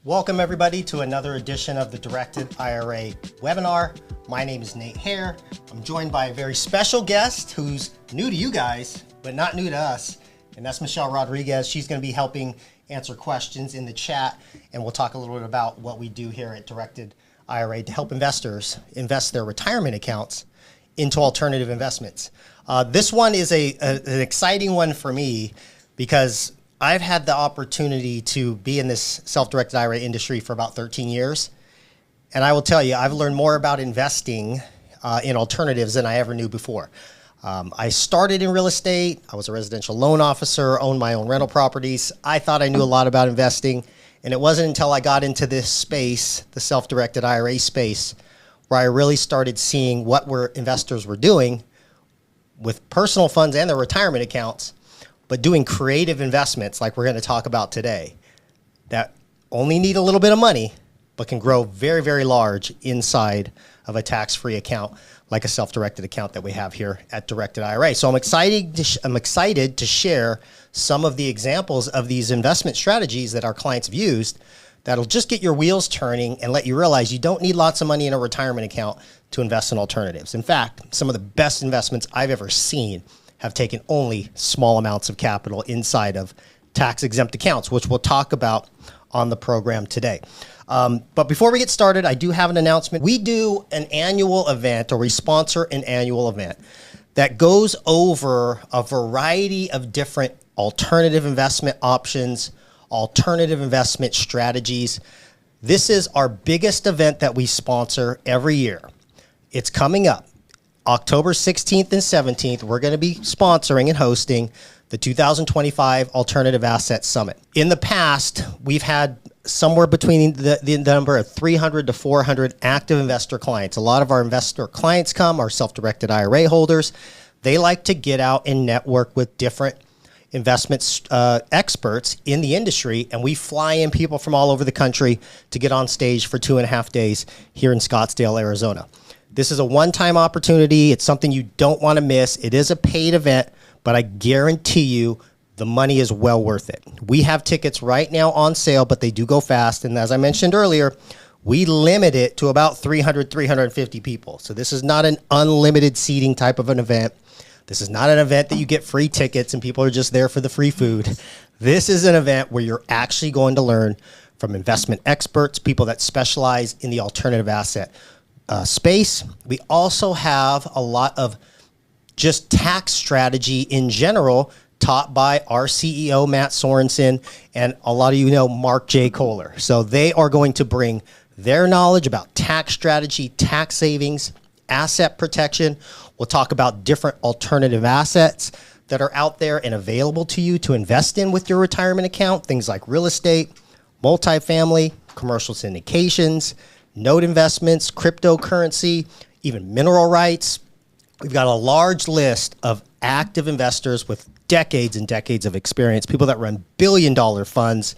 Welcome everybody to another edition of the Directed IRA webinar. My name is Nate Hare. I'm joined by a very special guest who's new to you guys, but not new to us. And that's Michelle Rodriguez. She's going to be helping answer questions in the chat. And we'll talk a little bit about what we do here at Directed IRA to help investors invest their retirement accounts into alternative investments. This one is an exciting one for me because I've had the opportunity to be in this self-directed IRA industry for about 13 years. And I will tell you, I've learned more about investing in alternatives than I ever knew before. I started in real estate. I was a residential loan officer, owned my own rental properties. I thought I knew a lot about investing. And it wasn't until I got into this space, the self-directed IRA space, where I really started seeing what investors were doing with personal funds and their retirement accounts, but doing creative investments like we're going to talk about today that only need a little bit of money, but can grow very, very large inside of a tax-free account like a self-directed account that we have here at Directed IRA. So I'm excited to share some of the examples of these investment strategies that our clients have used that'll just get your wheels turning and let you realize you don't need lots of money in a retirement account to invest in alternatives. In fact, some of the best investments I've ever seen have taken only small amounts of capital inside of tax-exempt accounts, which we'll talk about on the program today. But before we get started, I do have an announcement. We do an annual event, or we sponsor an annual event that goes over a variety of different alternative investment options, alternative investment strategies. This is our biggest event that we sponsor every year. It's coming up. October 16th and 17th, we're going to be sponsoring and hosting the 2025 Alternative Asset Summit. In the past, we've had somewhere between the number of 300 to 400 active investor clients. A lot of our investor clients our self-directed IRA holders. They like to get out and network with different investment experts in the industry, and we fly in people from all over the country to get on stage for 2.5 days here in Scottsdale, Arizona. This is a one-time opportunity. It's something you don't want to miss. It is a paid event, but I guarantee you the money is well worth it. We have tickets right now on sale, but they do go fast. And as I mentioned earlier, we limit it to about 300, 350 people. So this is not an unlimited seating type of an event. This is not an event that you get free tickets and people are just there for the free food. This is an event where you're actually going to learn from investment experts, people that specialize in the alternative asset space. We also have a lot of just tax strategy in general taught by our CEO, Matt Sorensen, and a lot of you know Mark J. Kohler. So they are going to bring their knowledge about tax strategy, tax savings, asset protection. We'll talk about different alternative assets that are out there and available to you to invest in with your retirement account, things like real estate, multifamily, commercial syndications, note investments, cryptocurrency, even mineral rights. We've got a large list of active investors with decades and decades of experience, people that run billion-dollar funds,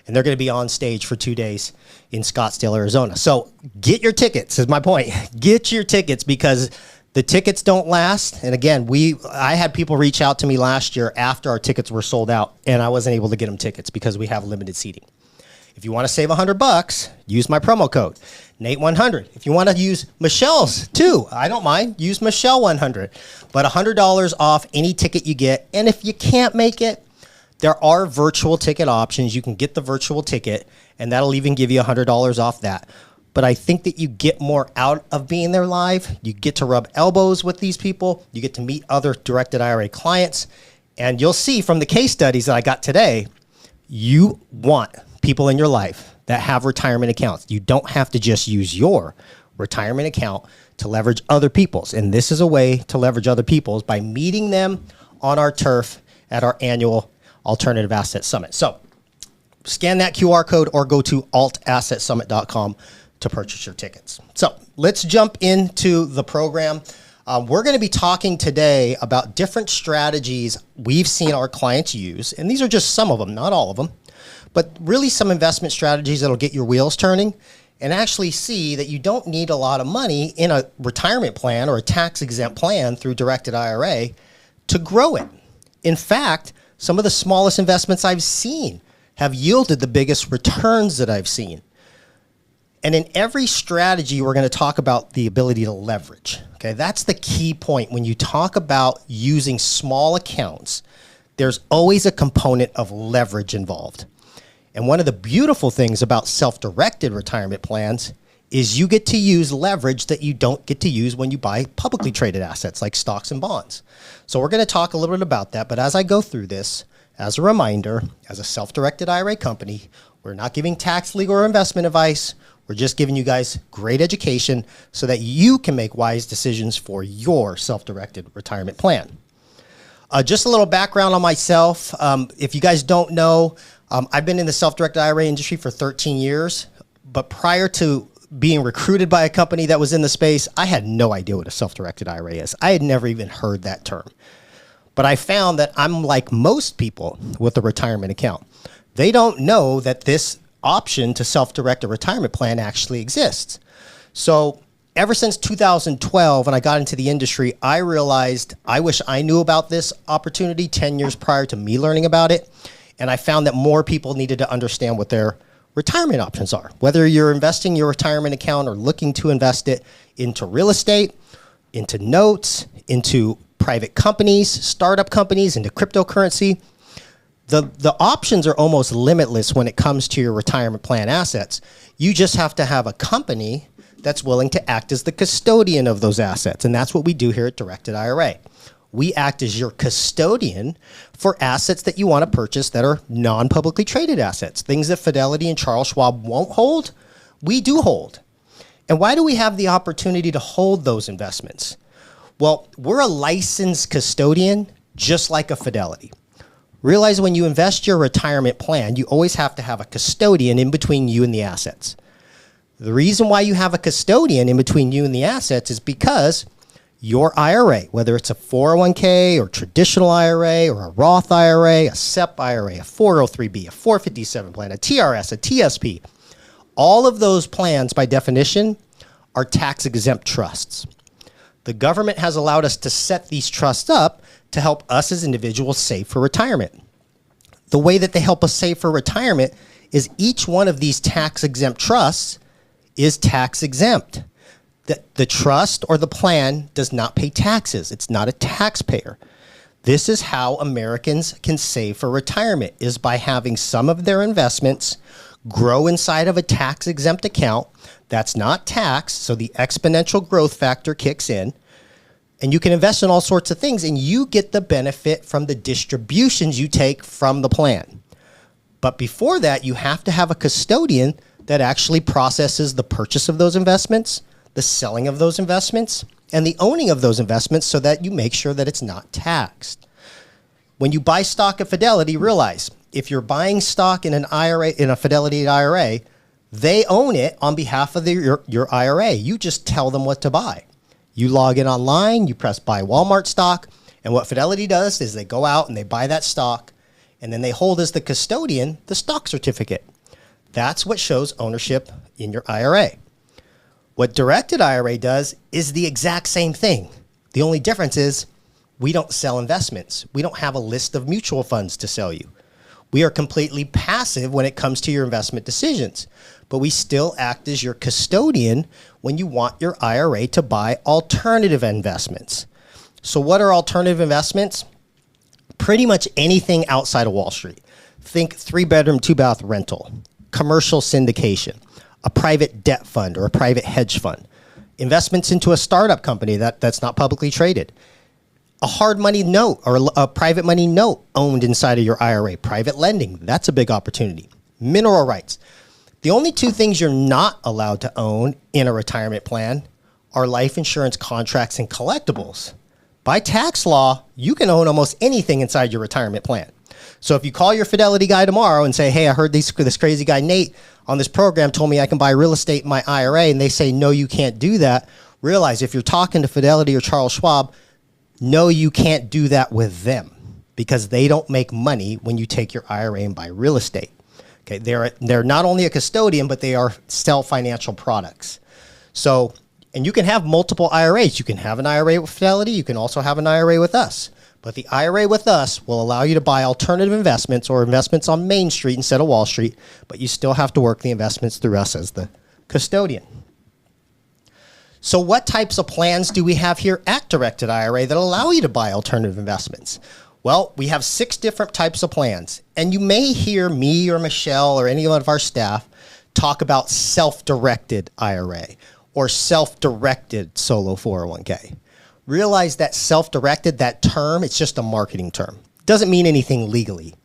and they're going to be on stage for 2 days in Scottsdale, Arizona. So get your tickets, is my point. Get your tickets because the tickets don't last. And again, I had people reach out to me last year after our tickets were sold out, and I wasn't able to get them tickets because we have limited seating. If you want to save $100, use my promo code, Nate100. If you want to use Michelle's too, I don't mind, use Michelle100. But $100 off any ticket you get. And if you can't make it, there are virtual ticket options. You can get the virtual ticket, and that'll even give you $100 off that. But I think that you get more out of being there live. You get to rub elbows with these people. You get to meet other Directed IRA clients. And you'll see from the case studies that I got today, you want people in your life that have retirement accounts. You don't have to just use your retirement account to leverage other people's. And this is a way to leverage other people's by meeting them on our turf at our annual Alternative Asset Summit. So scan that QR code or go to altassetsummit.com to purchase your tickets. So let's jump into the program. We're going to be talking today about different strategies we've seen our clients use. And these are just some of them, not all of them, but really some investment strategies that'll get your wheels turning and actually see that you don't need a lot of money in a retirement plan or a tax-exempt plan through Directed IRA to grow it. In fact, some of the smallest investments I've seen have yielded the biggest returns that I've seen. And in every strategy, we're going to talk about the ability to leverage. Okay, that's the key point. When you talk about using small accounts, there's always a component of leverage involved. And one of the beautiful things about self-directed retirement plans is you get to use leverage that you don't get to use when you buy publicly traded assets like stocks and bonds. So we're going to talk a little bit about that. But as I go through this, as a reminder, as a self-directed IRA company, we're not giving tax, legal, or investment advice. We're just giving you guys great education so that you can make wise decisions for your self-directed retirement plan. Just a little background on myself. If you guys don't know, I've been in the self-directed IRA industry for 13 years, but prior to being recruited by a company that was in the space, I had no idea what a self-directed IRA is. I had never even heard that term. But I found that I'm like most people with a retirement account. They don't know that this option to self-direct a retirement plan actually exists. So ever since 2012, when I got into the industry, I realized I wish I knew about this opportunity 10 years prior to me learning about it. And I found that more people needed to understand what their retirement options are. Whether you're investing your retirement account or looking to invest it into real estate, into notes, into private companies, startup companies, into cryptocurrency, the options are almost limitless when it comes to your retirement plan assets. You just have to have a company that's willing to act as the custodian of those assets. And that's what we do here at Directed IRA. We act as your custodian for assets that you want to purchase that are non-publicly traded assets. Things that Fidelity and Charles Schwab won't hold, we do hold. And why do we have the opportunity to hold those investments? Well, we're a licensed custodian, just like a Fidelity. Realize when you invest your retirement plan, you always have to have a custodian in between you and the assets. The reason why you have a custodian in between you and the assets is because your IRA, whether it's a 401k or traditional IRA or a Roth IRA, a SEP IRA, a 403b, a 457 plan, a TRS, a TSP, all of those plans by definition are tax-exempt trusts. The government has allowed us to set these trusts up to help us as individuals save for retirement. The way that they help us save for retirement is each one of these tax-exempt trusts is tax-exempt. The trust or the plan does not pay taxes. It's not a taxpayer. This is how Americans can save for retirement, is by having some of their investments grow inside of a tax-exempt account that's not taxed, so the exponential growth factor kicks in, and you can invest in all sorts of things, and you get the benefit from the distributions you take from the plan. But before that, you have to have a custodian that actually processes the purchase of those investments, the selling of those investments, and the owning of those investments so that you make sure that it's not taxed. When you buy stock at Fidelity, realize if you're buying stock in an IRA, in a Fidelity IRA, they own it on behalf of your IRA. You just tell them what to buy. You log in online, you press buy Walmart stock, and what Fidelity does is they go out and they buy that stock, and then they hold as the custodian the stock certificate. That's what shows ownership in your IRA. What Directed IRA does is the exact same thing. The only difference is we don't sell investments. We don't have a list of mutual funds to sell you. We are completely passive when it comes to your investment decisions, but we still act as your custodian when you want your IRA to buy alternative investments. So what are alternative investments? Pretty much anything outside of Wall Street. Think 3-bedroom, 2-bath rental, commercial syndication, a private debt fund or a private hedge fund, investments into a startup company that's not publicly traded, a hard money note or a private money note owned inside of your IRA, private lending, that's a big opportunity, mineral rights. The only two things you're not allowed to own in a retirement plan are life insurance contracts and collectibles. By tax law, you can own almost anything inside your retirement plan. So if you call your Fidelity guy tomorrow and say, hey, I heard this crazy guy, Nate, on this program told me I can buy real estate in my IRA, and they say, no, you can't do that, realize if you're talking to Fidelity or Charles Schwab, no, you can't do that with them because they don't make money when you take your IRA and buy real estate. Okay, they're not only a custodian, but they are sell financial products. So, and you can have multiple IRAs. You can have an IRA with Fidelity. You can also have an IRA with us. But the IRA with us will allow you to buy alternative investments or investments on Main Street instead of Wall Street, but you still have to work the investments through us as the custodian. So what types of plans do we have here at Directed IRA that allow you to buy alternative investments? Well, we have 6 different types of plans, and you may hear me or Michelle or any of our staff talk about self-directed IRA or self-directed solo 401k. Realize that self-directed, that term, it's just a marketing term. It doesn't mean anything legally.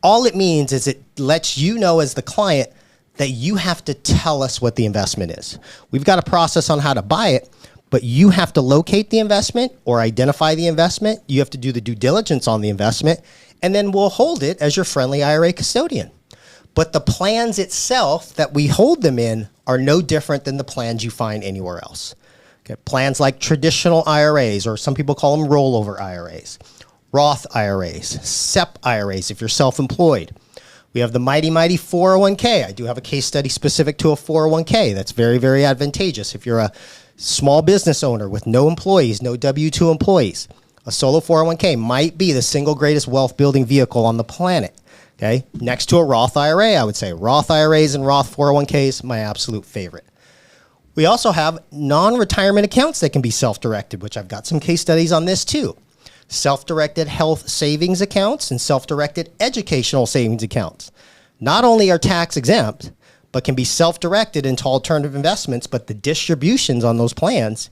All it means is it lets you know as the client that you have to tell us what the investment is. We've got a process on how to buy it, but you have to locate the investment or identify the investment. You have to do the due diligence on the investment, and then we'll hold it as your friendly IRA custodian. But the plans itself that we hold them in are no different than the plans you find anywhere else. Okay, plans like traditional IRAs, or some people call them rollover IRAs, Roth IRAs, SEP IRAs if you're self-employed. We have the mighty 401k. I do have a case study specific to a 401k. That's very, very advantageous. If you're a small business owner with no employees, no W-2 employees, a solo 401k might be the single greatest wealth building vehicle on the planet. Okay, next to a Roth IRA, I would say Roth IRAs and Roth 401ks, my absolute favorite. We also have non-retirement accounts that can be self-directed, which I've got some case studies on this too. Self-directed health savings accounts and self-directed educational savings accounts. Not only are tax exempt, but can be self-directed into alternative investments, but the distributions on those plans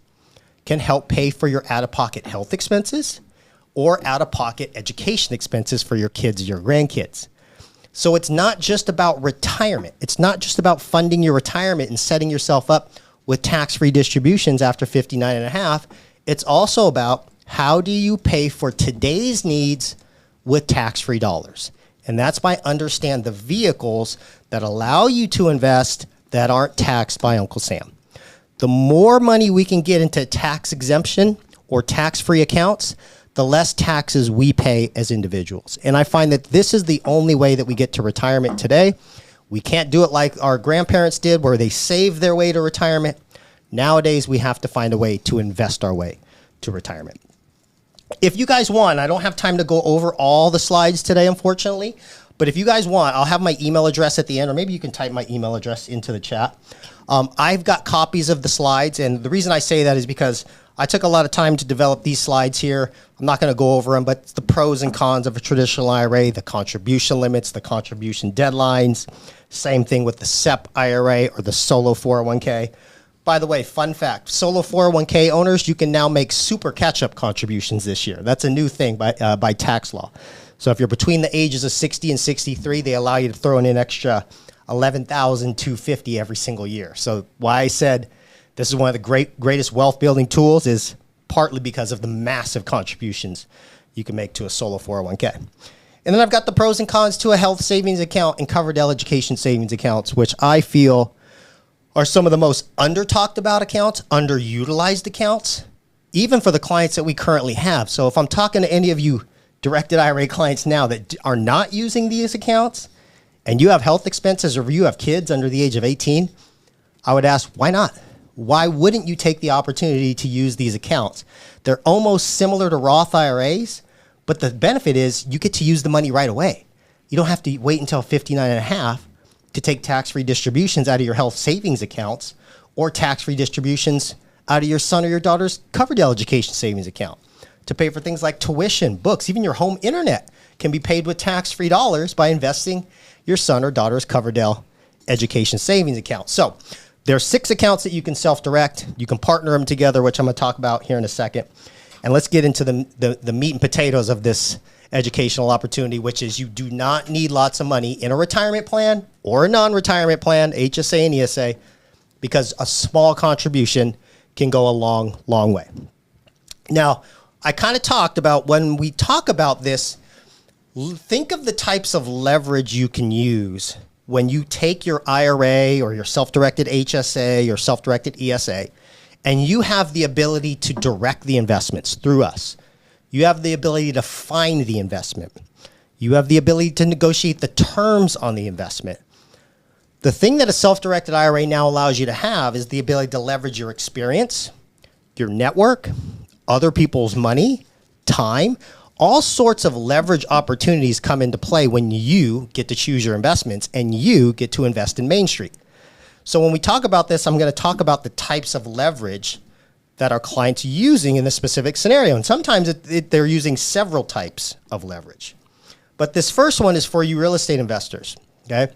can help pay for your out-of-pocket health expenses or out-of-pocket education expenses for your kids or your grandkids. So it's not just about retirement. It's not just about funding your retirement and setting yourself up with tax-free distributions after 59 and a half. It's also about how do you pay for today's needs with tax-free dollars? And that's by understand the vehicles that allow you to invest that aren't taxed by Uncle Sam. The more money we can get into tax exemption or tax-free accounts, the less taxes we pay as individuals. And I find that this is the only way that we get to retirement today. We can't do it like our grandparents did where they saved their way to retirement. Nowadays, we have to find a way to invest our way to retirement. If you guys want, I don't have time to go over all the slides today, unfortunately, but if you guys want, I'll have my email address at the end, or maybe you can type my email address into the chat. I've got copies of the slides, and the reason I say that is because I took a lot of time to develop these slides here. I'm not going to go over them, but it's the pros and cons of a traditional IRA, the contribution limits, the contribution deadlines. Same thing with the SEP IRA or the solo 401k. By the way, fun fact, solo 401k owners, you can now make super catch-up contributions this year. That's a new thing by tax law. So if you're between the ages of 60 and 63, they allow you to throw in an extra $11,250 every single year. So why I said this is one of the greatest wealth building tools is partly because of the massive contributions you can make to a solo 401k. And then I've got the pros and cons to a health savings account and covered education savings accounts, which I feel are some of the most under-talked about accounts, underutilized accounts, even for the clients that we currently have. So if I'm talking to any of you directed IRA clients now that are not using these accounts and you have health expenses or you have kids under the age of 18, I would ask, why not? Why wouldn't you take the opportunity to use these accounts? They're almost similar to Roth IRAs, but the benefit is you get to use the money right away. You don't have to wait until 59 and a half to take tax-free distributions out of your health savings accounts or tax-free distributions out of your son or your daughter's covered education savings account to pay for things like tuition, books, even your home internet can be paid with tax-free dollars by investing your son or daughter's Coverdell education savings account. So there are 6 accounts that you can self-direct. You can partner them together, which I'm going to talk about here in a second. And let's get into the meat and potatoes of this educational opportunity, which is you do not need lots of money in a retirement plan or a non-retirement plan, HSA and ESA, because a small contribution can go a long, long way. Now, I kind of talked about when we talk about this, think of the types of leverage you can use when you take your IRA or your self-directed HSA or self-directed ESA, and you have the ability to direct the investments through us. You have the ability to find the investment. You have the ability to negotiate the terms on the investment. The thing that a self-directed IRA now allows you to have is the ability to leverage your experience, your network, other people's money, time, all sorts of leverage opportunities come into play when you get to choose your investments and you get to invest in Main Street. So when we talk about this, I'm going to talk about the types of leverage that our clients are using in this specific scenario. And sometimes they're using several types of leverage. But this first one is for you real estate investors, okay?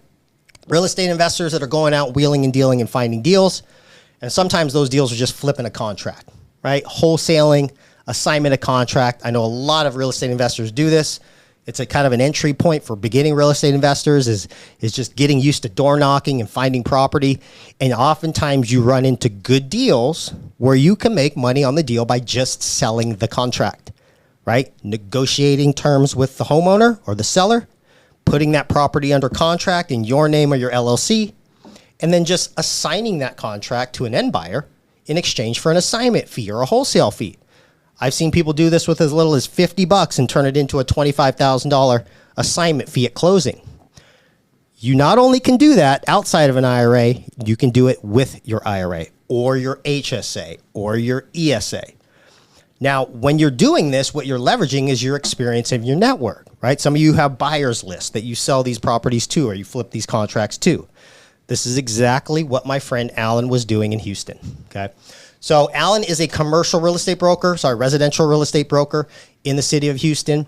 Real estate investors that are going out wheeling and dealing and finding deals. And sometimes those deals are just flipping a contract, right? Wholesaling, assignment of contract. I know a lot of real estate investors do this. It's a kind of an entry point for beginning real estate investors is just getting used to door knocking and finding property. And oftentimes you run into good deals where you can make money on the deal by just selling the contract, right? Negotiating terms with the homeowner or the seller, putting that property under contract in your name or your LLC, and then just assigning that contract to an end buyer in exchange for an assignment fee or a wholesale fee. I've seen people do this with as little as $50 and turn it into a $25,000 assignment fee at closing. You not only can do that outside of an IRA, you can do it with your IRA or your HSA or your ESA. Now, when you're doing this, what you're leveraging is your experience and your network, right? Some of you have buyers lists that you sell these properties to or you flip these contracts to. This is exactly what my friend Alan was doing in Houston, okay? So Alan is a commercial real estate broker, residential real estate broker in the city of Houston.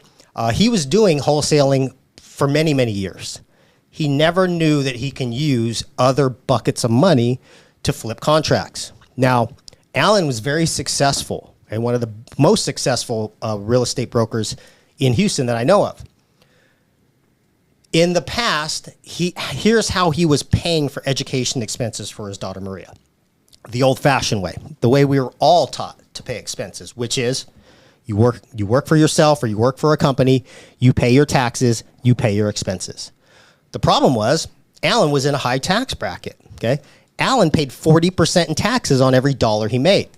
He was doing wholesaling for many, many years. He never knew that he can use other buckets of money to flip contracts. Now, Alan was very successful and one of the most successful real estate brokers in Houston that I know of. In the past, here's how he was paying for education expenses for his daughter Maria. The old-fashioned way, the way we were all taught to pay expenses, which is you work for yourself or you work for a company, you pay your taxes, you pay your expenses. The problem was Alan was in a high tax bracket, okay? Alan paid 40% in taxes on every dollar he made.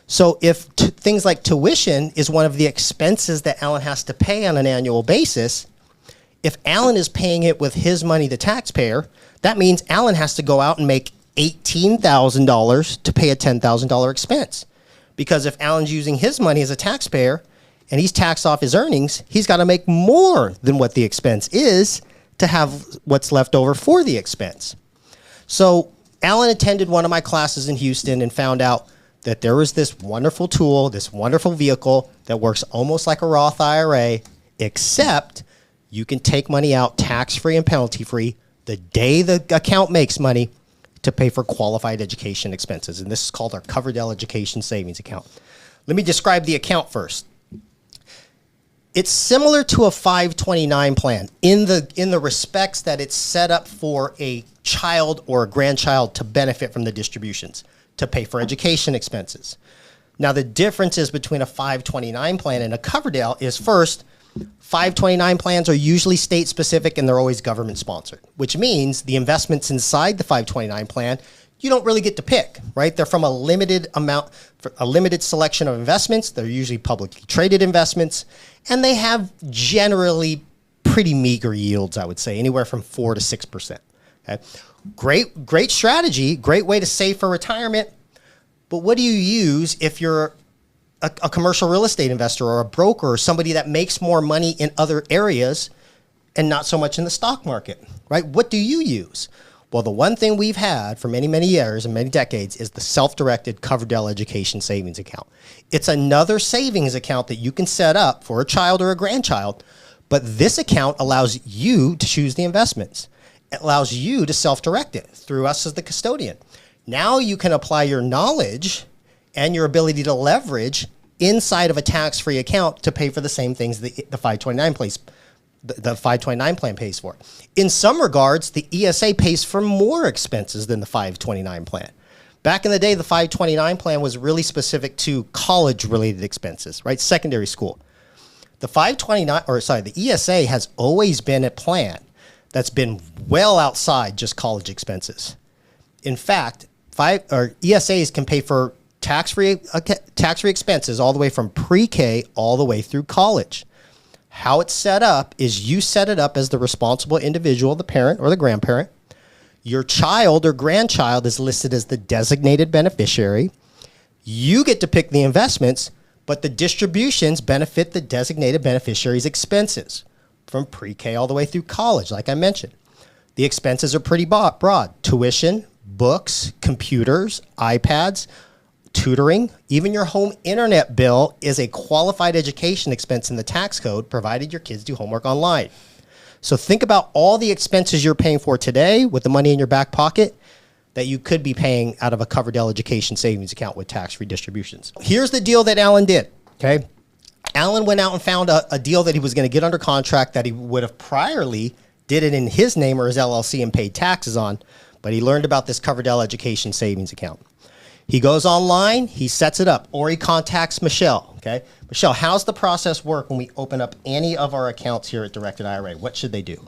So if things like tuition is one of the expenses that Alan has to pay on an annual basis, if Alan is paying it with his money, the taxpayer, that means Alan has to go out and make $18,000 to pay a $10,000 expense. Because if Alan's using his money as a taxpayer and he's taxed off his earnings, he's got to make more than what the expense is to have what's left over for the expense. So Alan attended one of my classes in Houston and found out that there was this wonderful tool, this wonderful vehicle that works almost like a Roth IRA, except you can take money out tax-free and penalty-free the day the account makes money to pay for qualified education expenses. And this is called our Coverdell Education Savings Account. Let me describe the account first. It's similar to a 529 plan in the respects that it's set up for a child or a grandchild to benefit from the distributions, to pay for education expenses. Now, the differences between a 529 plan and a Coverdell is first, 529 plans are usually state specific and they're always government sponsored, which means the investments inside the 529 plan, you don't really get to pick, right? They're from a limited selection of investments. They're usually publicly traded investments, and they have generally pretty meager yields, I would say, anywhere from 4 to 6%. Okay? Great strategy, great way to save for retirement. But what do you use if you're a commercial real estate investor or a broker or somebody that makes more money in other areas and not so much in the stock market, right? What do you use? Well, the one thing we've had for many, many years and many decades is the Self-Directed Coverdell Education Savings Account. It's another savings account that you can set up for a child or a grandchild, but this account allows you to choose the investments. It allows you to self-direct it through us as the custodian. Now you can apply your knowledge and your ability to leverage inside of a tax-free account to pay for the same things the 529 plan pays for. In some regards, the ESA pays for more expenses than the 529 plan. Back in the day, the 529 plan was really specific to college-related expenses, right? Secondary school. The ESA has always been a plan that's been well outside just college expenses. In fact, ESAs can pay for tax-free expenses all the way from pre-K all the way through college. How it's set up is you set it up as the responsible individual, the parent or the grandparent. Your child or grandchild is listed as the designated beneficiary. You get to pick the investments, but the distributions benefit the designated beneficiary's expenses from pre-K all the way through college, like I mentioned. The expenses are pretty broad. Tuition, books, computers, iPads, tutoring, even your home internet bill is a qualified education expense in the tax code, provided your kids do homework online. So think about all the expenses you're paying for today with the money in your back pocket that you could be paying out of a Coverdell education savings account with tax-free distributions. Here's the deal that Alan did, okay? Alan went out and found a deal that he was going to get under contract that he would have priorly did it in his name or his LLC and paid taxes on, but he learned about this Coverdell education savings account. He goes online, he sets it up, or he contacts Michelle, okay? Michelle, how's the process work when we open up any of our accounts here at Directed IRA? What should they do?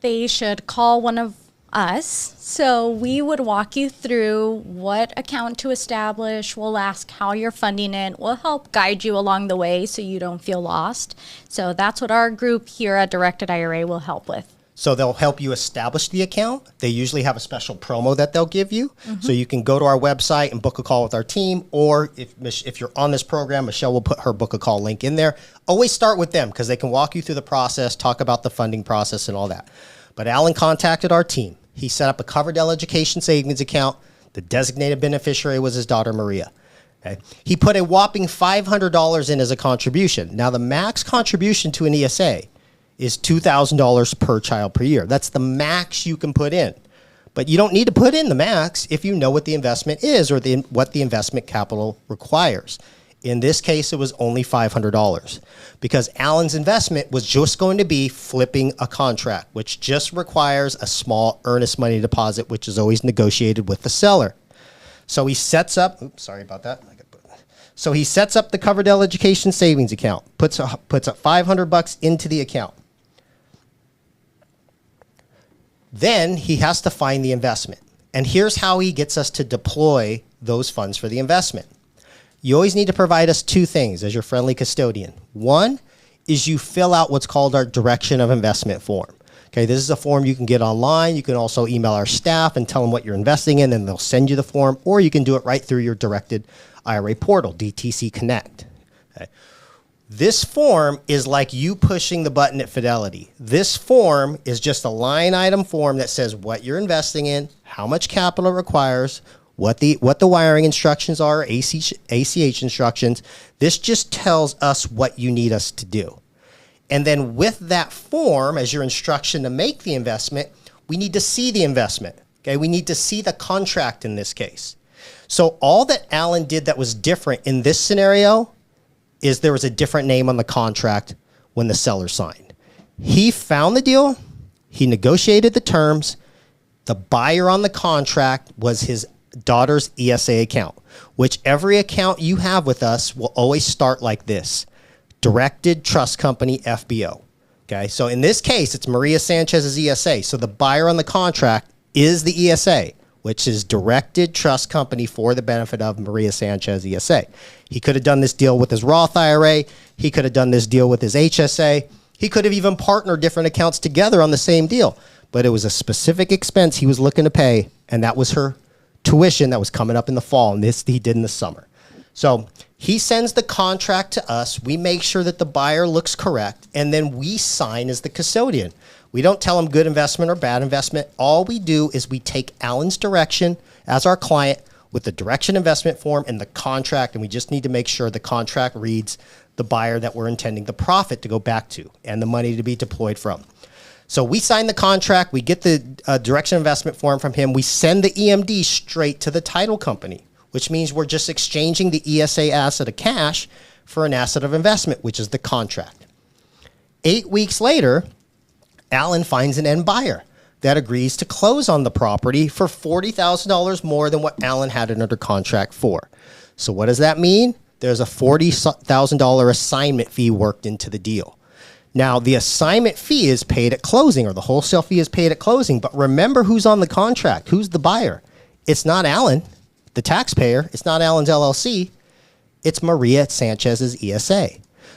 They should call one of us. So we would walk you through what account to establish. We'll ask how you're funding it. We'll help guide you along the way so you don't feel lost. So that's what our group here at Directed IRA will help with. So they'll help you establish the account. They usually have a special promo that they'll give you. So you can go to our website and book a call with our team, or if you're on this program, Michelle will put her book a call link in there. Always start with them because they can walk you through the process, talk about the funding process and all that. But Alan contacted our team. He set up a Coverdell education savings account. The designated beneficiary was his daughter, Maria. Okay. He put a whopping $500 in as a contribution. Now, the max contribution to an ESA is $2,000 per child per year. That's the max you can put in. But you don't need to put in the max if you know what the investment is or what the investment capital requires. In this case, it was only $500 because Alan's investment was just going to be flipping a contract, which just requires a small earnest money deposit, which is always negotiated with the seller. So he sets up, oops, sorry about that. So he sets up the Coverdell Education Savings account, puts up $500 into the account. Then he has to find the investment. And here's how he gets us to deploy those funds for the investment. You always need to provide us two things as your friendly custodian. One is you fill out what's called our direction of investment form. Okay, this is a form you can get online. You can also email our staff and tell them what you're investing in, and they'll send you the form, or you can do it right through your Directed IRA portal, DTC Connect. Okay. This form is like you pushing the button at Fidelity. This form is just a line item form that says what you're investing in, how much capital it requires, what the wiring instructions are, ACH instructions. This just tells us what you need us to do. And then with that form as your instruction to make the investment, we need to see the investment. Okay, we need to see the contract in this case. So all that Alan did that was different in this scenario is there was a different name on the contract when the seller signed. He found the deal, he negotiated the terms, the buyer on the contract was his daughter's ESA account, which every account you have with us will always start like this: Directed Trust Company FBO. Okay, so in this case, it's Maria Sanchez's ESA. So the buyer on the contract is the ESA, which is Directed Trust Company for the benefit of Maria Sanchez ESA. He could have done this deal with his Roth IRA. He could have done this deal with his HSA. He could have even partnered different accounts together on the same deal. But it was a specific expense he was looking to pay, and that was her tuition that was coming up in the fall, and this he did in the summer. So he sends the contract to us. We make sure that the buyer looks correct, and then we sign as the custodian. We don't tell him good investment or bad investment. All we do is we take Alan's direction as our client with the direction investment form and the contract, and we just need to make sure the contract reads the buyer that we're intending the profit to go back to and the money to be deployed from. So we sign the contract, we get the direction investment form from him, we send the EMD straight to the title company, which means we're just exchanging the ESA asset of cash for an asset of investment, which is the contract. 8 weeks later, Alan finds an end buyer that agrees to close on the property for $40,000 more than what Alan had it under contract for. So what does that mean? There's a $40,000 assignment fee worked into the deal. Now, the assignment fee is paid at closing, or the wholesale fee is paid at closing, but remember who's on the contract, who's the buyer. It's not Alan, the taxpayer. It's not Alan's LLC. It's Maria Sanchez's ESA.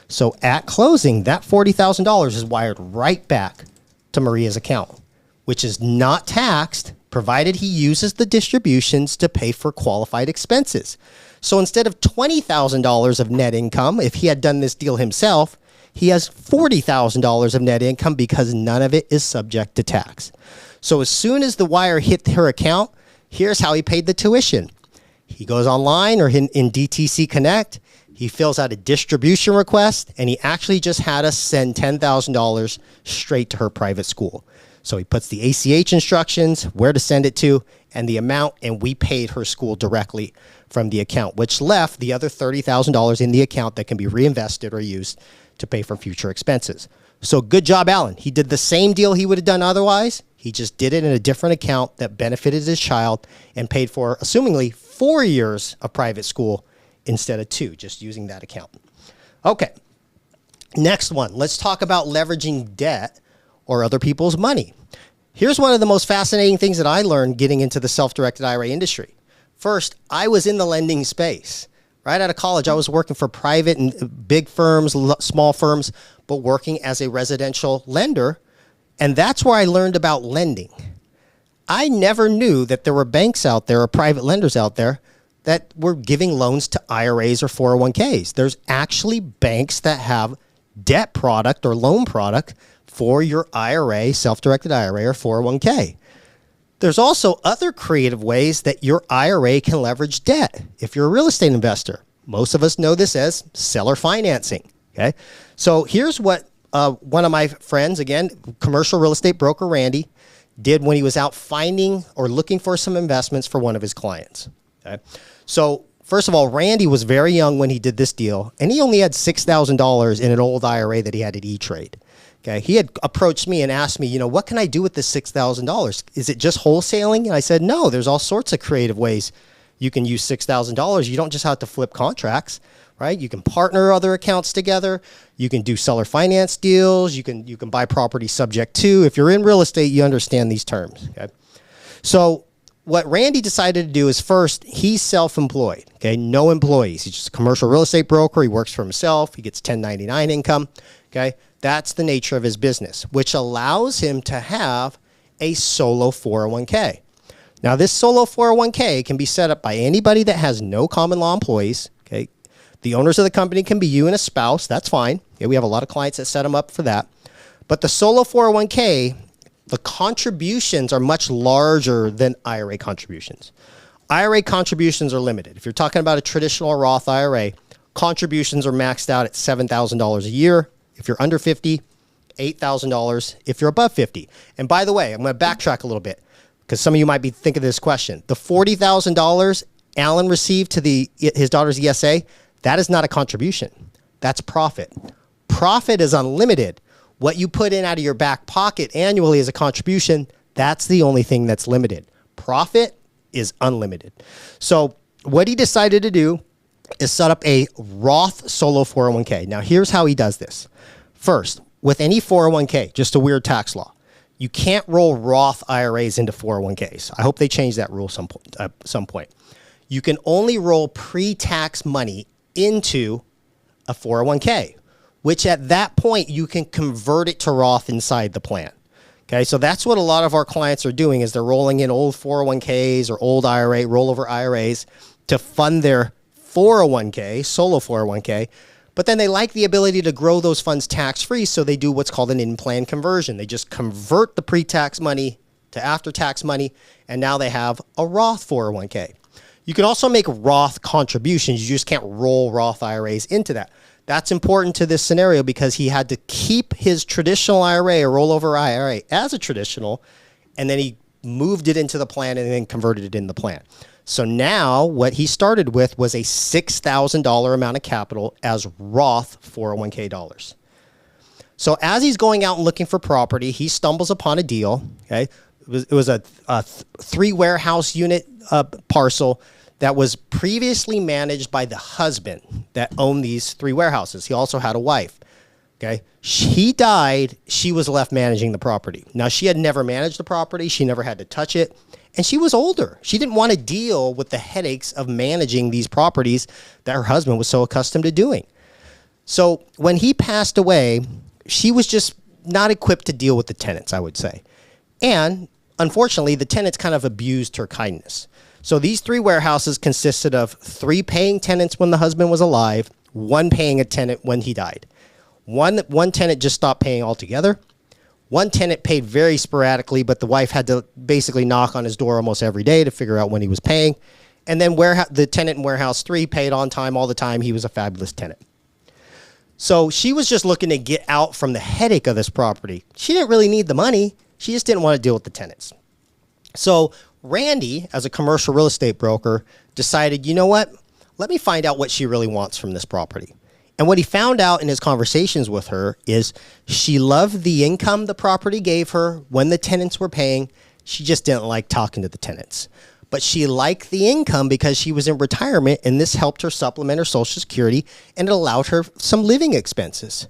So at closing, that $40,000 is wired right back to Maria's account, which is not taxed provided he uses the distributions to pay for qualified expenses. So instead of $20,000 of net income, if he had done this deal himself, he has $40,000 of net income because none of it is subject to tax. So as soon as the wire hit her account, here's how he paid the tuition. He goes online or in DTC Connect, he fills out a distribution request, and he actually just had us send $10,000 straight to her private school. So he puts the ACH instructions, where to send it to, and the amount, and we paid her school directly from the account, which left the other $30,000 in the account that can be reinvested or used to pay for future expenses. So good job, Alan. He did the same deal he would have done otherwise. He just did it in a different account that benefited his child and paid for, assumingly, 4 years of private school instead of 2, just using that account. Okay, next one. Let's talk about leveraging debt or other people's money. Here's one of the most fascinating things that I learned getting into the self-directed IRA industry. First, I was in the lending space. Right out of college, I was working for private and big firms, small firms, but working as a residential lender. And that's where I learned about lending. I never knew that there were banks out there or private lenders out there that were giving loans to IRAs or 401ks. There's actually banks that have debt product or loan product for your IRA, self-directed IRA, or 401k. There's also other creative ways that your IRA can leverage debt. If you're a real estate investor, most of us know this as seller financing. Okay, so here's what one of my friends, again, commercial real estate broker Randy, did when he was out finding or looking for some investments for one of his clients. Okay, so first of all, Randy was very young when he did this deal, and he only had $6,000 in an old IRA that he had at E-Trade. Okay, he had approached me and asked me, what can I do with this $6,000? Is it just wholesaling? And I said, no, there's all sorts of creative ways you can use $6,000. You don't just have to flip contracts, right? You can partner other accounts together. You can do seller finance deals. You can buy property subject to. If you're in real estate, you understand these terms. Okay, so what Randy decided to do is first, he's self-employed. Okay, no employees. He's just a commercial real estate broker. He works for himself. He gets 1099 income. Okay, that's the nature of his business, which allows him to have a solo 401k. Now, this solo 401k can be set up by anybody that has no common law employees. Okay, the owners of the company can be you and a spouse. That's fine. Okay, we have a lot of clients that set them up for that. But the solo 401k, the contributions are much larger than IRA contributions. IRA contributions are limited. If you're talking about a traditional Roth IRA, contributions are maxed out at $7,000 a year. If you're under 50, $8,000 if you're above 50. And by the way, I'm going to backtrack a little bit because some of you might be thinking of this question. The $40,000 Alan received to his daughter's ESA, that is not a contribution. That's profit. Profit is unlimited. What you put in out of your back pocket annually as a contribution, that's the only thing that's limited. Profit is unlimited. So what he decided to do is set up a Roth solo 401k. Now, here's how he does this. First, with any 401k, just a weird tax law, you can't roll Roth IRAs into 401ks. I hope they change that rule some point. You can only roll pre-tax money into a 401k, which at that point, you can convert it to Roth inside the plan. Okay, so that's what a lot of our clients are doing is they're rolling in old 401ks or old IRA, rollover IRAs to fund their 401k, solo 401k, but then they like the ability to grow those funds tax-free, so they do what's called an in-plan conversion. They just convert the pre-tax money to after-tax money, and now they have a Roth 401k. You can also make Roth contributions. You just can't roll Roth IRAs into that. That's important to this scenario because he had to keep his traditional IRA or rollover IRA as a traditional, and then he moved it into the plan and then converted it in the plan. So now what he started with was a $6,000 amount of capital as Roth 401k dollars. So as he's going out and looking for property, he stumbles upon a deal. Okay, it was a 3 warehouse unit parcel that was previously managed by the husband that owned these 3 warehouses. He also had a wife. Okay, he died. She was left managing the property. Now, she had never managed the property. She never had to touch it. And she was older. She didn't want to deal with the headaches of managing these properties that her husband was so accustomed to doing. So when he passed away, she was just not equipped to deal with the tenants, I would say. And unfortunately, the tenants kind of abused her kindness. So these 3 warehouses consisted of 3 paying tenants when the husband was alive, 1 paying a tenant when he died. One tenant just stopped paying altogether. 1 tenant paid very sporadically, but the wife had to basically knock on his door almost every day to figure out when he was paying. And then the tenant in warehouse 3 paid on time all the time. He was a fabulous tenant. So she was just looking to get out from the headache of this property. She didn't really need the money. She just didn't want to deal with the tenants. So Randy, as a commercial real estate broker, decided, you know what? Let me find out what she really wants from this property. And what he found out in his conversations with her is she loved the income the property gave her when the tenants were paying. She just didn't like talking to the tenants. But she liked the income because she was in retirement, and this helped her supplement her Social Security, and it allowed her some living expenses.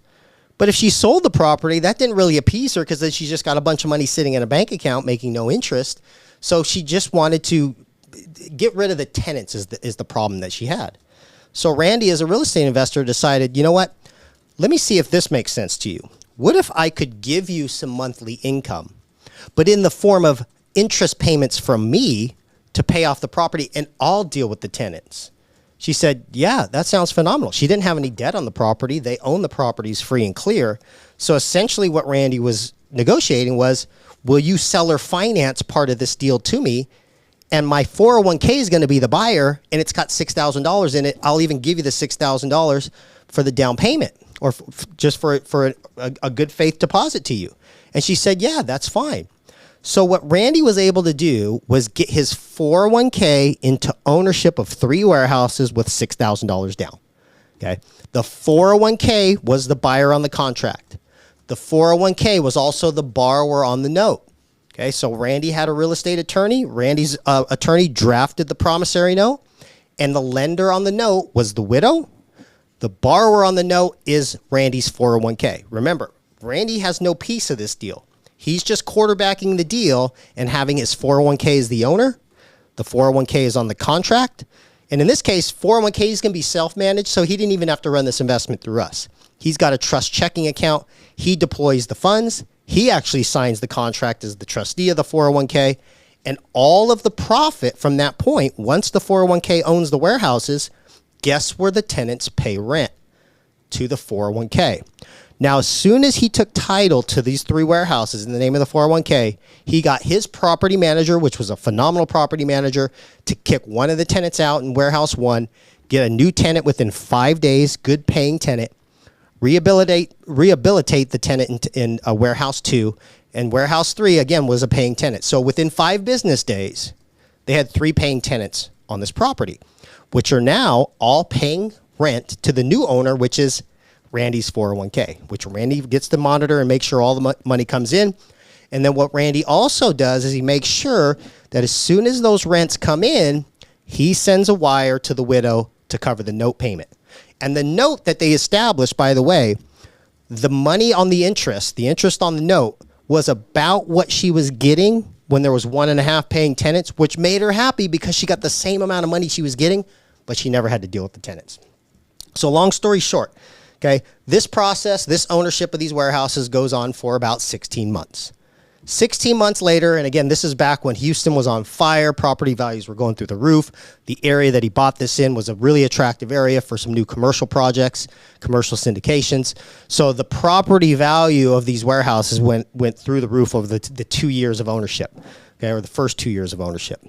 But if she sold the property, that didn't really appease her because then she just got a bunch of money sitting in a bank account making no interest. So she just wanted to get rid of the tenants is the problem that she had. So Randy, as a real estate investor, decided, you know what? Let me see if this makes sense to you. What if I could give you some monthly income, but in the form of interest payments from me to pay off the property, and I'll deal with the tenants? She said, yeah, that sounds phenomenal. She didn't have any debt on the property. They own the properties free and clear. So essentially what Randy was negotiating was, will you seller finance part of this deal to me? And my 401k is going to be the buyer, and it's got $6,000 in it. I'll even give you the $6,000 for the down payment, or just for a good faith deposit to you. And she said, yeah, that's fine. So what Randy was able to do was get his 401k into ownership of 3 warehouses with $6,000 down. Okay. The 401k was the buyer on the contract. The 401k was also the borrower on the note. Okay. So Randy had a real estate attorney. Randy's attorney drafted the promissory note, and the lender on the note was the widow. The borrower on the note is Randy's 401k. Remember, Randy has no piece of this deal. He's just quarterbacking the deal and having his 401k as the owner. The 401k is on the contract. And in this case, 401k is going to be self-managed, so he didn't even have to run this investment through us. He's got a trust checking account. He deploys the funds. He actually signs the contract as the trustee of the 401k. And all of the profit from that point, once the 401k owns the warehouses, guess where the tenants pay rent? To the 401k. Now, as soon as he took title to these 3 warehouses in the name of the 401k, he got his property manager, which was a phenomenal property manager, to kick one of the tenants out in warehouse 1, get a new tenant within 5 days, good paying tenant, rehabilitate the tenant in warehouse 2, and warehouse 3, again, was a paying tenant. So within 5 business days, they had 3 paying tenants on this property, which are now all paying rent to the new owner, which is Randy's 401k, which Randy gets to monitor and make sure all the money comes in. And then what Randy also does is he makes sure that as soon as those rents come in, he sends a wire to the widow to cover the note payment. And the note that they established, by the way, the money on the interest on the note was about what she was getting when there was 1.5 paying tenants, which made her happy because she got the same amount of money she was getting, but she never had to deal with the tenants. So long story short, okay, this process, this ownership of these warehouses goes on for about 16 months. 16 months later, and again, this is back when Houston was on fire, property values were going through the roof. The area that he bought this in was a really attractive area for some new commercial projects, commercial syndications. So the property value of these warehouses went through the roof over the 2 years of ownership, okay, or the first 2 years of ownership.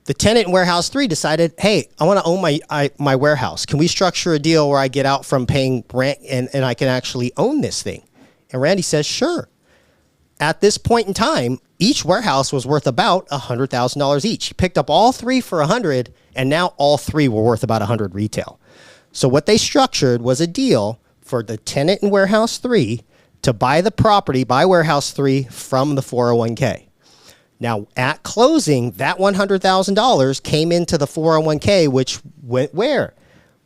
The tenant in warehouse 3 decided, hey, I want to own my warehouse. Can we structure a deal where I get out from paying rent and I can actually own this thing? And Randy says, sure. At this point in time, each warehouse was worth about $100,000 each. He picked up all 3 for $100, and now all 3 were worth about $100 retail. So what they structured was a deal for the tenant in warehouse 3 to buy the property by warehouse 3 from the 401k. Now, at closing, that $100,000 came into the 401k, which went where?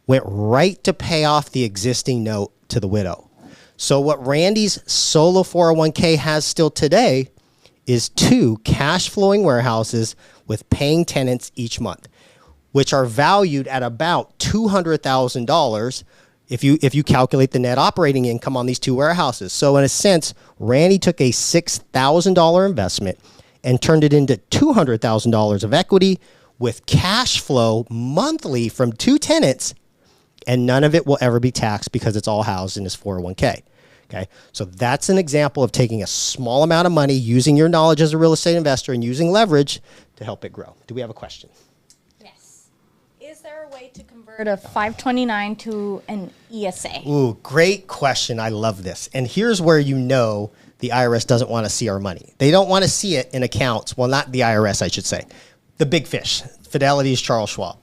Went right to pay off the existing note to the widow. So what Randy's solo 401k has still today is 2 cash flowing warehouses with paying tenants each month, which are valued at about $200,000 if you calculate the net operating income on these 2 warehouses. So in a sense, Randy took a $6,000 investment and turned it into $200,000 of equity with cash flow monthly from 2 tenants, and none of it will ever be taxed because it's all housed in his 401k. Okay, so that's an example of taking a small amount of money, using your knowledge as a real estate investor and using leverage to help it grow. Do we have a question? Yes. Is there a way to convert a 529 to an ESA? Ooh, great question. I love this. And here's where you know the IRS doesn't want to see our money. They don't want to see it in accounts. Well, not the IRS, I should say. The big fish, Fidelity's Charles Schwab.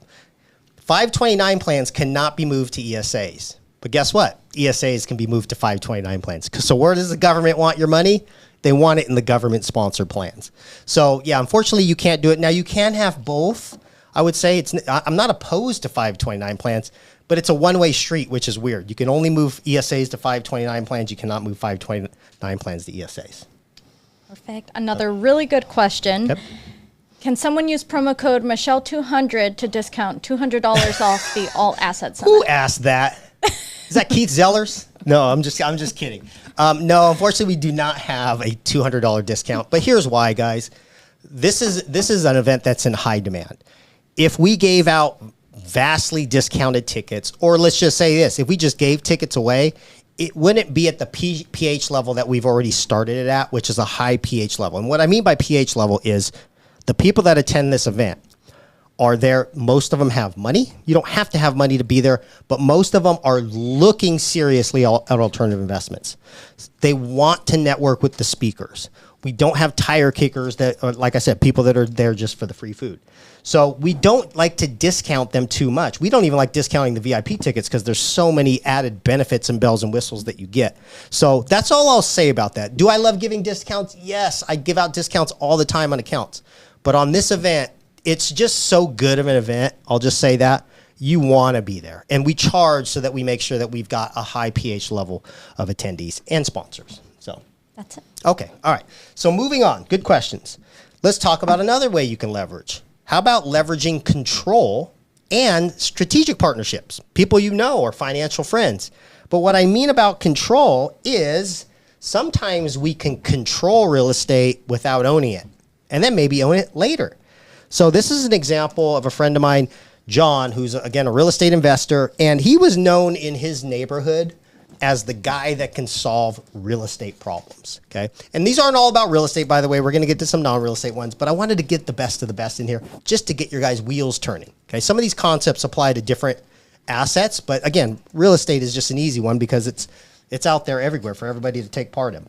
529 plans cannot be moved to ESAs. But guess what? ESAs can be moved to 529 plans. So where does the government want your money? They want it in the government-sponsored plans. So yeah, unfortunately, you can't do it. Now, you can have both. I would say I'm not opposed to 529 plans, but it's a one-way street, which is weird. You can only move ESAs to 529 plans. You cannot move 529 plans to ESAs. Perfect. Another really good question. Yep. Can someone use promo code Michelle200 to discount $200 off the All Assets Summit? Who asked that? Is that Keith Zellers? No, I'm just kidding. No, unfortunately, we do not have a $200 discount. But here's why, guys. This is an event that's in high demand. If we gave out vastly discounted tickets, or let's just say this, if we just gave tickets away, it wouldn't be at the pH level that we've already started it at, which is a high pH level. And what I mean by pH level is the people that attend this event are there. Most of them have money. You don't have to have money to be there, but most of them are looking seriously at alternative investments. They want to network with the speakers. We don't have tire kickers that are, like I said, people that are there just for the free food. So we don't like to discount them too much. We don't even like discounting the VIP tickets because there's so many added benefits and bells and whistles that you get. So that's all I'll say about that. Do I love giving discounts? Yes, I give out discounts all the time on accounts. But on this event, it's just so good of an event. I'll just say that. You want to be there. And we charge so that we make sure that we've got a high pH level of attendees and sponsors. So That's it. okay. All right. So moving on. Good questions. Let's talk about another way you can leverage. How about leveraging control and strategic partnerships? People you know or financial friends. But what I mean about control is sometimes we can control real estate without owning it and then maybe own it later. So this is an example of a friend of mine, John, who's, again, a real estate investor, and he was known in his neighborhood as the guy that can solve real estate problems, okay? And these aren't all about real estate, by the way. We're going to get to some non-real estate ones, but I wanted to get the best of the best in here just to get your guys' wheels turning, okay? Some of these concepts apply to different assets, but again, real estate is just an easy one because it's out there everywhere for everybody to take part in.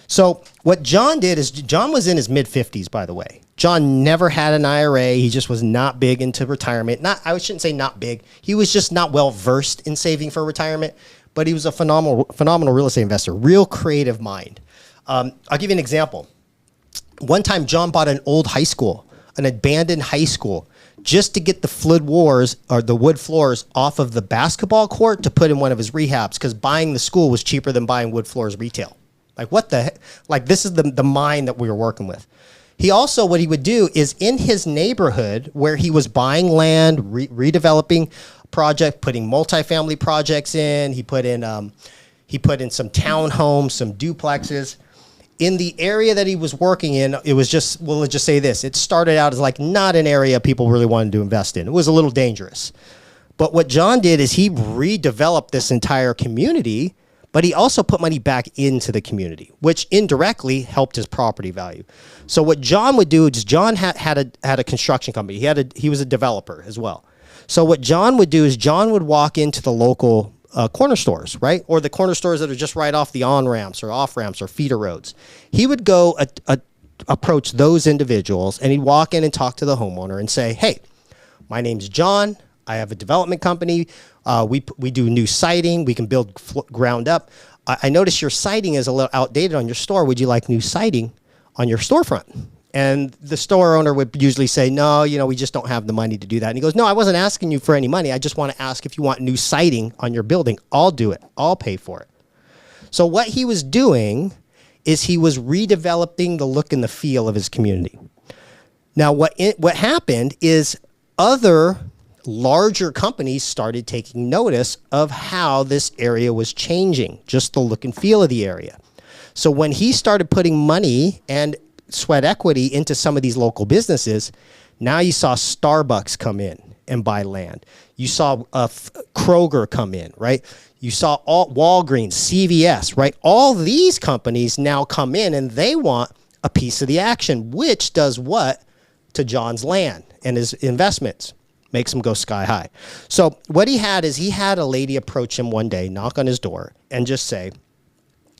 So what John did is, John was in his mid-50s, by the way. John never had an IRA. He just was not big into retirement. I shouldn't say not big. He was just not well-versed in saving for retirement, but he was a phenomenal real estate investor, real creative mind. I'll give you an example. One time, John bought an old high school, an abandoned high school, just to get the wood floors off of the basketball court to put in one of his rehabs, because buying the school was cheaper than buying wood floors retail. Like, what the heck? Like, this is the mind that we were working with. He also, what he would do is in his neighborhood where he was buying land, redeveloping project, putting multifamily projects in, he put in some townhomes, some duplexes. In the area that he was working in, it was just, well, let's just say this. It started out as like not an area people really wanted to invest in. It was a little dangerous. But what John did is he redeveloped this entire community, but he also put money back into the community, which indirectly helped his property value. So what John would do is John had a construction company. He was a developer as well. So what John would do is John would walk into the local corner stores, right? Or the corner stores that are just right off the on-ramps or off-ramps or feeder roads. He would go approach those individuals, and he'd walk in and talk to the homeowner and say, hey, my name's John. I have a development company. We do new siding. We can build ground up. I notice your siding is a little outdated on your store. Would you like new siding on your storefront? And the store owner would usually say, no, we just don't have the money to do that. And he goes, no, I wasn't asking you for any money. I just want to ask if you want new siding on your building. I'll do it. I'll pay for it. So what he was doing is he was redeveloping the look and the feel of his community. Now, what happened is other larger companies started taking notice of how this area was changing, just the look and feel of the area. So when he started putting money and sweat equity into some of these local businesses. Now you saw Starbucks come in and buy land. You saw Kroger come in, right? You saw Walgreens, CVS, right? All these companies now come in and they want a piece of the action, which does what to John's land and his investments? Makes him go sky high. So what he had is he had a lady approach him one day, knock on his door, and just say,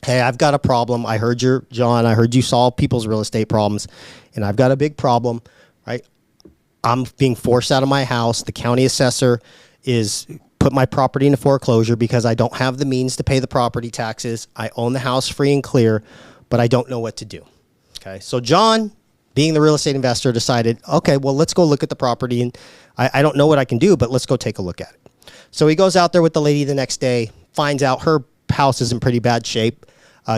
hey, I've got a problem. I heard John, I heard you solve people's real estate problems, and I've got a big problem, right? I'm being forced out of my house. The county assessor is put my property into foreclosure because I don't have the means to pay the property taxes. I own the house free and clear, but I don't know what to do. Okay, so John, being the real estate investor, decided, okay, well, let's go look at the property. And I don't know what I can do, but let's go take a look at it. So he goes out there with the lady the next day, finds out her house is in pretty bad shape.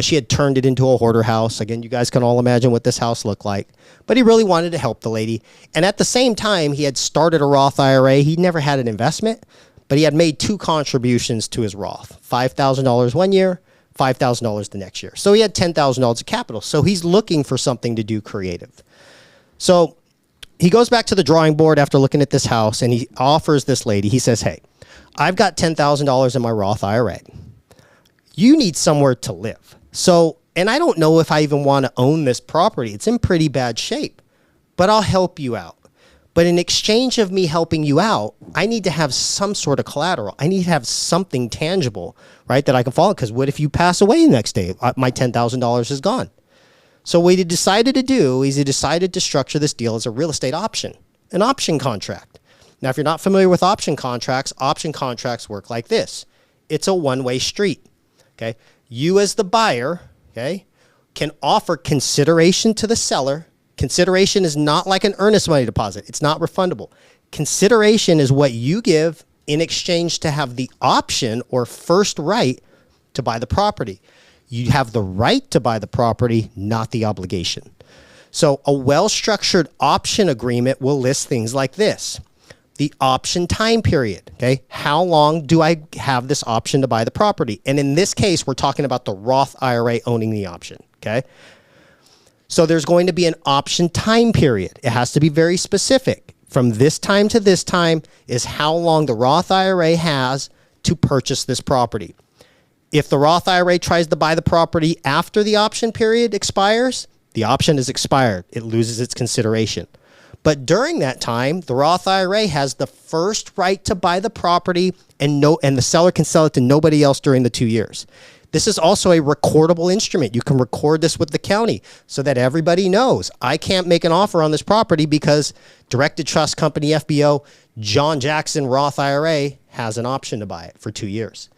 She had turned it into a hoarder house. Again, you guys can all imagine what this house looked like. But he really wanted to help the lady. And at the same time, he had started a Roth IRA. He never had an investment, but he had made 2 contributions to his Roth, $5,000 one year, $5,000 the next year. So he had $10,000 of capital. So he's looking for something to do creative. So he goes back to the drawing board after looking at this house, and he offers this lady, he says, hey, I've got $10,000 in my Roth IRA. You need somewhere to live. So, and I don't know if I even want to own this property. It's in pretty bad shape, but I'll help you out. But in exchange of me helping you out, I need to have some sort of collateral. I need to have something tangible, right, that I can follow. Because what if you pass away the next day? My $10,000 is gone. So what he decided to do is he decided to structure this deal as a real estate option, an option contract. Now, if you're not familiar with option contracts work like this. It's a one-way street, okay? You as the buyer, okay, can offer consideration to the seller. Consideration is not like an earnest money deposit. It's not refundable. Consideration is what you give in exchange to have the option or first right to buy the property. You have the right to buy the property, not the obligation. So a well-structured option agreement will list things like this. The option time period, okay? How long do I have this option to buy the property? And in this case, we're talking about the Roth IRA owning the option, okay? So there's going to be an option time period. It has to be very specific. From this time to this time is how long the Roth IRA has to purchase this property. If the Roth IRA tries to buy the property after the option period expires, the option is expired. It loses its consideration. But during that time, the Roth IRA has the first right to buy the property, and the seller can sell it to nobody else during the 2 years. This is also a recordable instrument. You can record this with the county so that everybody knows I can't make an offer on this property because Directed Trust Company, FBO, John Jackson Roth IRA has an option to buy it for 2 years.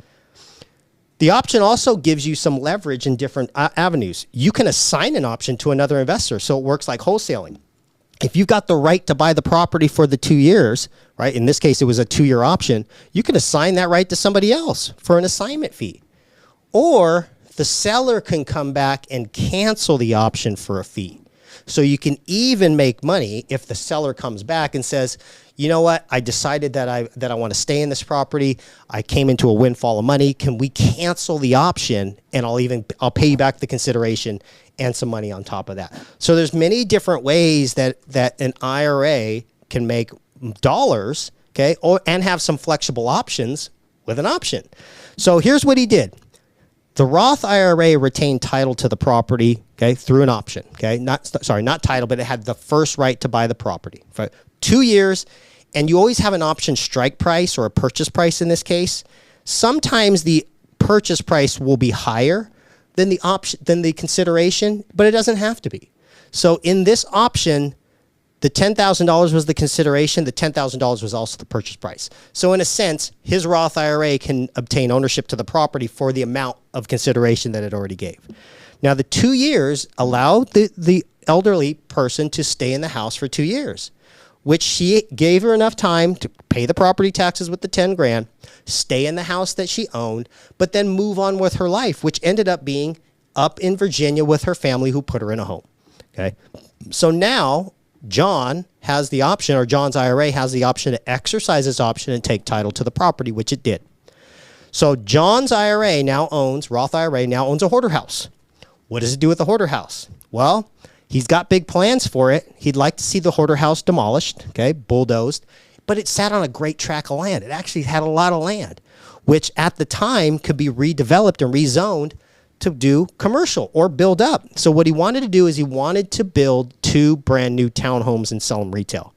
The option also gives you some leverage in different avenues. You can assign an option to another investor, so it works like wholesaling. If you've got the right to buy the property for the 2 years, right? In this case, it was a 2-year option. You can assign that right to somebody else for an assignment fee. Or the seller can come back and cancel the option for a fee. So you can even make money if the seller comes back and says, you know what, I decided that I want to stay in this property. I came into a windfall of money. Can we cancel the option and I'll pay you back the consideration and some money on top of that. So there's many different ways that an IRA can make dollars, okay, and have some flexible options with an option. So here's what he did. The Roth IRA retained title to the property, okay, through an option, okay? Not title, but it had the first right to buy the property for 2 years, and you always have an option strike price or a purchase price in this case. Sometimes the purchase price will be higher than the consideration, but it doesn't have to be. So in this option, the $10,000 was the consideration. The $10,000 was also the purchase price. So in a sense, his Roth IRA can obtain ownership to the property for the amount of consideration that it already gave. Now, the 2 years allowed the elderly person to stay in the house for 2 years, which she gave her enough time to pay the property taxes with the 10 grand, stay in the house that she owned, but then move on with her life, which ended up being up in Virginia with her family who put her in a home. Okay. So now John has the option, or John's IRA has the option to exercise his option and take title to the property, which it did. So John's IRA now owns, Roth IRA now owns a hoarder house. What does it do with the hoarder house? Well, He's got big plans for it. He'd like to see the hoarder house demolished, okay, bulldozed, but it sat on a great tract of land. It actually had a lot of land, which at the time could be redeveloped and rezoned to do commercial or build up. So what he wanted to do is he wanted to build 2 brand new townhomes and sell them retail,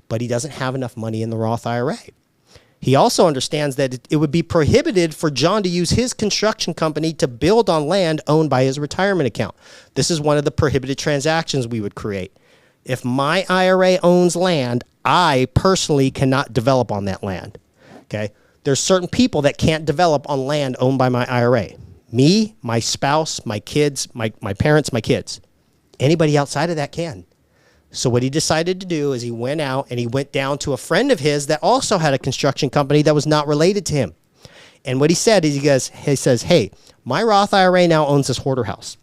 but he doesn't have enough money in the Roth IRA. He also understands that it would be prohibited for John to use his construction company to build on land owned by his retirement account. This is one of the prohibited transactions we would create. If my IRA owns land, I personally cannot develop on that land. Okay? There's certain people that can't develop on land owned by my IRA. Me, my spouse, my kids, my parents, my kids. Anybody outside of that can. So what he decided to do is he went out and he went down to a friend of his that also had a construction company that was not related to him. And what he said is he says, hey, my Roth IRA now owns this hoarder house.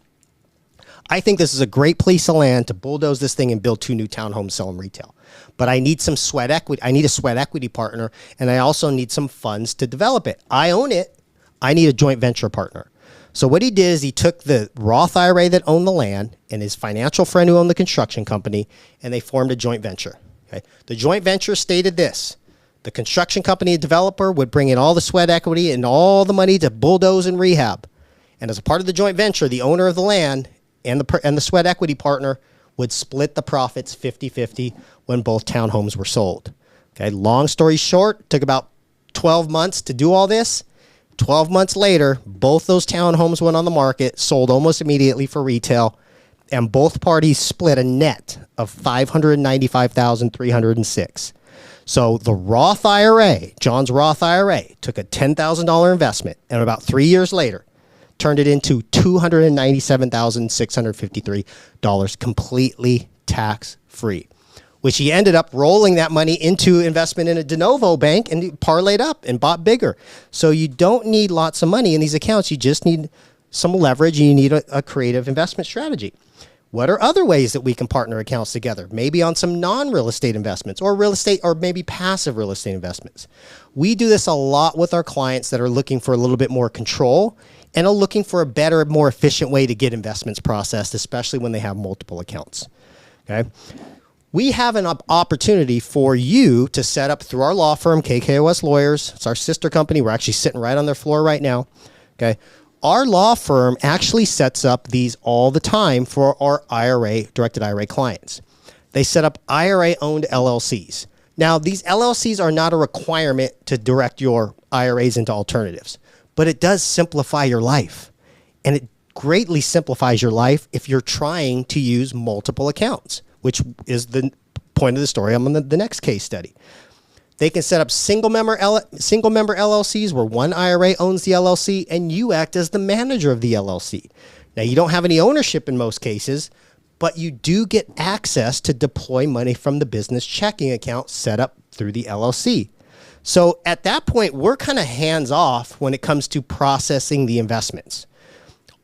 I think this is a great piece of land to bulldoze this thing and build 2 new townhomes, sell them retail. But I need some sweat equity. I need a sweat equity partner, and I also need some funds to develop it. I own it. I need a joint venture partner. So what he did is he took the Roth IRA that owned the land and his financial friend who owned the construction company, and they formed a joint venture. Okay? The joint venture stated this: the construction company developer would bring in all the sweat equity and all the money to bulldoze and rehab. And as a part of the joint venture, the owner of the land and the sweat equity partner would split the profits 50-50 when both townhomes were sold. Okay, long story short, it took about 12 months to do all this. 12 months later, both those townhomes went on the market, sold almost immediately for retail, and both parties split a net of $595,306. So the Roth IRA, John's Roth IRA, took a $10,000 investment, and about 3 years later, turned it into $297,653, completely tax-free, which he ended up rolling that money into investment in a de novo bank and parlayed up and bought bigger. So you don't need lots of money in these accounts. You just need some leverage, and you need a creative investment strategy. What are other ways that we can partner accounts together? Maybe on some non-real estate investments or real estate, or maybe passive real estate investments. We do this a lot with our clients that are looking for a little bit more control and are looking for a better, more efficient way to get investments processed, especially when they have multiple accounts. Okay. We have an opportunity for you to set up through our law firm, KKOS Lawyers. It's our sister company. We're actually sitting right on their floor right now. Okay. Our law firm actually sets up these all the time for our IRA, directed IRA clients. They set up IRA-owned LLCs. Now, these LLCs are not a requirement to direct your IRAs into alternatives, but it does simplify your life. And it greatly simplifies your life if you're trying to use multiple accounts, which is the point of the story. I'm on the next case study. They can set up single member LLCs where one IRA owns the LLC and you act as the manager of the LLC. Now, you don't have any ownership in most cases, but you do get access to deploy money from the business checking account set up through the LLC. So at that point, we're kind of hands off when it comes to processing the investments.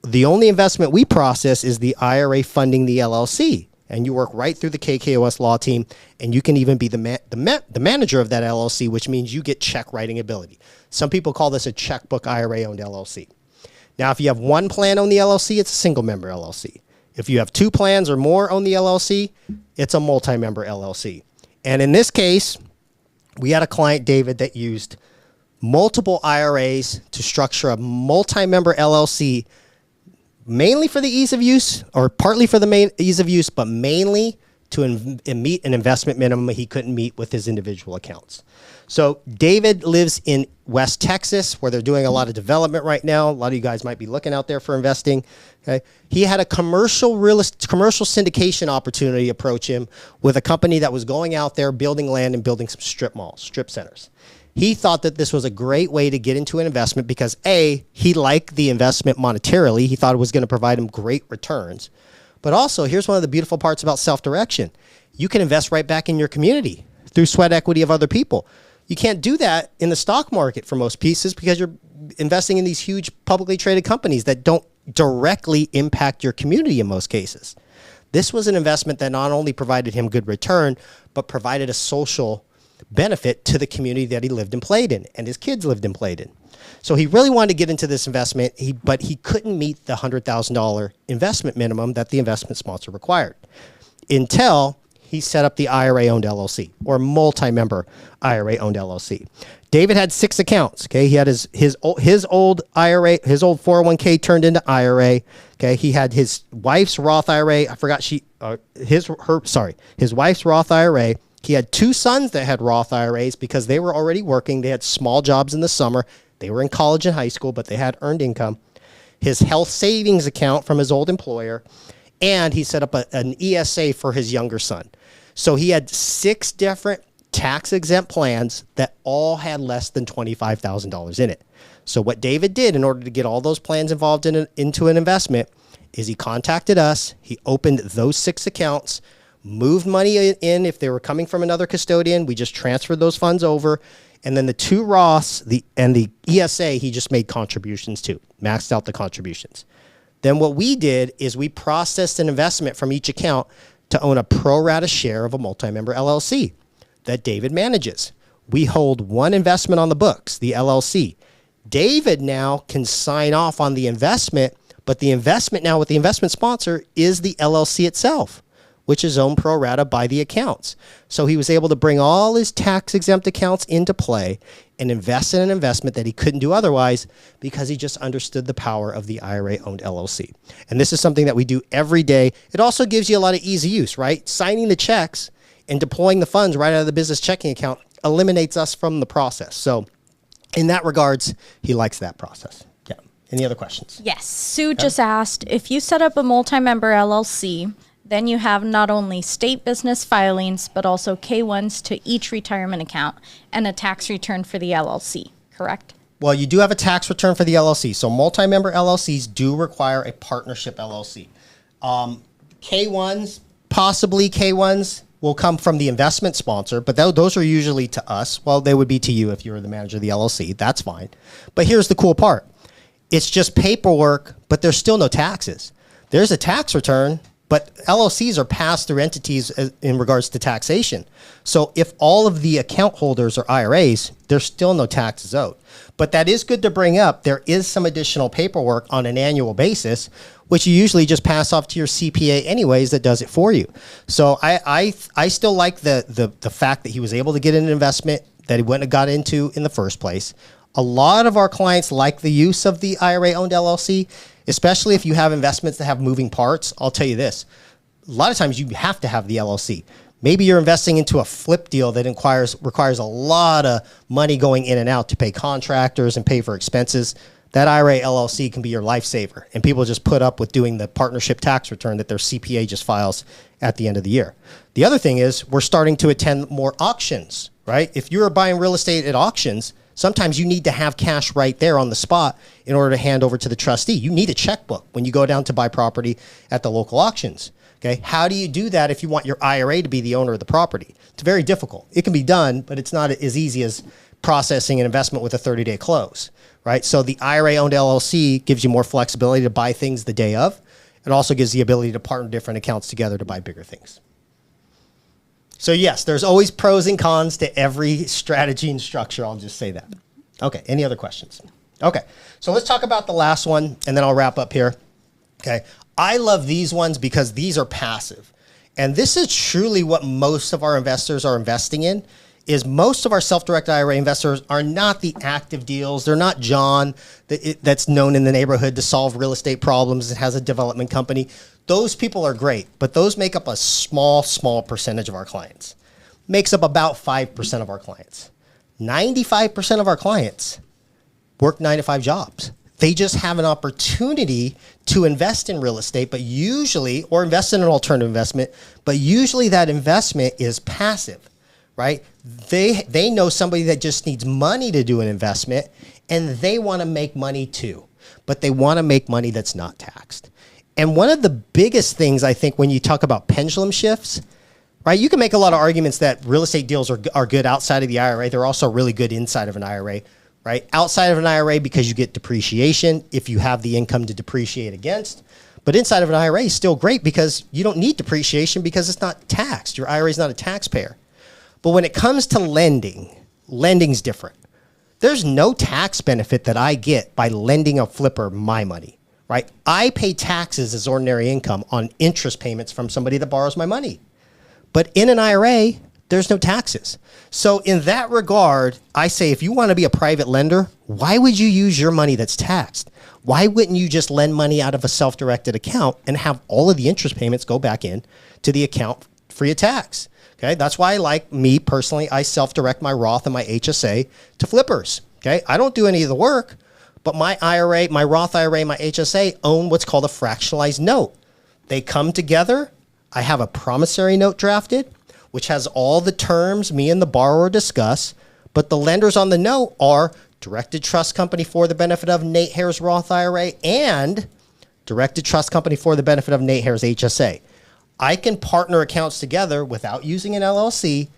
The only investment we process is the IRA funding the LLC. And you work right through the KKOS law team, and you can even be the manager of that LLC, which means you get check writing ability. Some people call this a checkbook IRA-owned LLC. Now, if you have one plan on the LLC, it's a single-member LLC. If you have 2 plans or more on the LLC, it's a multi-member LLC. And in this case, we had a client, David, that used multiple IRAs to structure a multi-member LLC, mainly for the ease of use, or partly for the main ease of use, but mainly to meet an investment minimum he couldn't meet with his individual accounts. So David lives in West Texas, where they're doing a lot of development right now. A lot of you guys might be looking out there for investing. Okay, he had a commercial syndication opportunity approach him with a company that was going out there building land and building some strip malls, strip centers. He thought that this was a great way to get into an investment because A, he liked the investment monetarily. He thought it was going to provide him great returns. But also, here's one of the beautiful parts about self-direction. You can invest right back in your community through sweat equity of other people. You can't do that in the stock market for most pieces because you're investing in these huge publicly traded companies that don't directly impact your community in most cases. This was an investment that not only provided him good return, but provided a social benefit to the community that he lived and played in, and his kids lived and played in. So he really wanted to get into this investment, but he couldn't meet the $100,000 investment minimum that the investment sponsor required until he set up the IRA-owned LLC or multi-member IRA-owned LLC. David had 6 accounts. Okay, he had his old IRA, his old 401k turned into IRA. Okay, he had his wife's Roth IRA. I forgot his wife's Roth IRA. He had 2 sons that had Roth IRAs because they were already working. They had small jobs in the summer. They were in college and high school, but they had earned income. His health savings account from his old employer, and he set up an ESA for his younger son. So he had 6 different tax-exempt plans that all had less than $25,000 in it. So what David did in order to get all those plans involved into an investment is he contacted us. He opened those 6 accounts, moved money in if they were coming from another custodian. We just transferred those funds over. And then the 2 Roths and the ESA, he just made contributions to, maxed out the contributions. Then what we did is we processed an investment from each account to own a pro rata share of a multi-member LLC that David manages. We hold one investment on the books, the LLC. David now can sign off on the investment, but the investment now with the investment sponsor is the LLC itself, which is owned pro rata by the accounts. So he was able to bring all his tax-exempt accounts into play and invest in an investment that he couldn't do otherwise because he just understood the power of the IRA-owned LLC. And this is something that we do every day. It also gives you a lot of easy use, right? Signing the checks and deploying the funds right out of the business checking account eliminates us from the process. So in that regards, he likes that process. Yeah. Any other questions? Yes. Sue just asked, if you set up a multi-member LLC, then you have not only state business filings, but also K-1s to each retirement account and a tax return for the LLC, correct? Well, you do have a tax return for the LLC. So multi-member LLCs do require a partnership LLC. K-1s, possibly K-1s, will come from the investment sponsor, but those are usually to us. Well, they would be to you if you were the manager of the LLC. That's fine. But here's the cool part. It's just paperwork, but there's still no taxes. There's a tax return, but LLCs are pass-through entities in regards to taxation. So if all of the account holders are IRAs, there's still no taxes owed. But that is good to bring up. There is some additional paperwork on an annual basis, which you usually just pass off to your CPA anyways that does it for you. So I still like the fact that he was able to get an investment that he wouldn't have got into in the first place. A lot of our clients like the use of the IRA-owned LLC, especially if you have investments that have moving parts. I'll tell you this, a lot of times you have to have the LLC. Maybe you're investing into a flip deal that requires a lot of money going in and out to pay contractors and pay for expenses. That IRA LLC can be your lifesaver, and people just put up with doing the partnership tax return that their CPA just files at the end of the year. The other thing is we're starting to attend more auctions, right? If you're buying real estate at auctions, sometimes you need to have cash right there on the spot in order to hand over to the trustee. You need a checkbook when you go down to buy property at the local auctions. Okay, how do you do that if you want your IRA to be the owner of the property? It's very difficult. It can be done, but it's not as easy as processing an investment with a 30-day close, right? So the IRA-owned LLC gives you more flexibility to buy things the day of. It also gives the ability to partner different accounts together to buy bigger things. So yes, there's always pros and cons to every strategy and structure. I'll just say that. Okay, any other questions? Okay, so let's talk about the last one, and then I'll wrap up here. Okay, I love these ones because these are passive. And this is truly what most of our investors are investing in, is most of our self-directed IRA investors are not the active deals. They're not John that's known in the neighborhood to solve real estate problems and has a development company. Those people are great, but those make up a small percentage of our clients. Makes up about 5% of our clients. 95% of our clients work 9-to-5 jobs. They just have an opportunity to invest in real estate, but usually, or invest in an alternative investment, but usually that investment is passive, right? They know somebody that just needs money to do an investment, and they want to make money too, but they want to make money that's not taxed. And one of the biggest things I think when you talk about pendulum shifts, right? You can make a lot of arguments that real estate deals are good outside of the IRA. They're also really good inside of an IRA. Right? Outside of an IRA because you get depreciation if you have the income to depreciate against. But inside of an IRA is still great because you don't need depreciation because it's not taxed. Your IRA is not a taxpayer. But when it comes to lending's different. There's no tax benefit that I get by lending a flipper my money, right? I pay taxes as ordinary income on interest payments from somebody that borrows my money. But in an IRA, there's no taxes. So in that regard, I say if you want to be a private lender, why would you use your money that's taxed? Why wouldn't you just lend money out of a self-directed account and have all of the interest payments go back in to the account free of tax? Okay, that's why, like me personally, I self-direct my Roth and my HSA to flippers. Okay, I don't do any of the work, but my IRA, my Roth IRA, my HSA own what's called a fractionalized note. They come together. I have a promissory note drafted, which has all the terms me and the borrower discuss, but the lenders on the note are Directed Trust Company for the benefit of Nate Hare's Roth IRA and Directed Trust Company for the benefit of Nate Hare's HSA. I can partner accounts together without using an LLC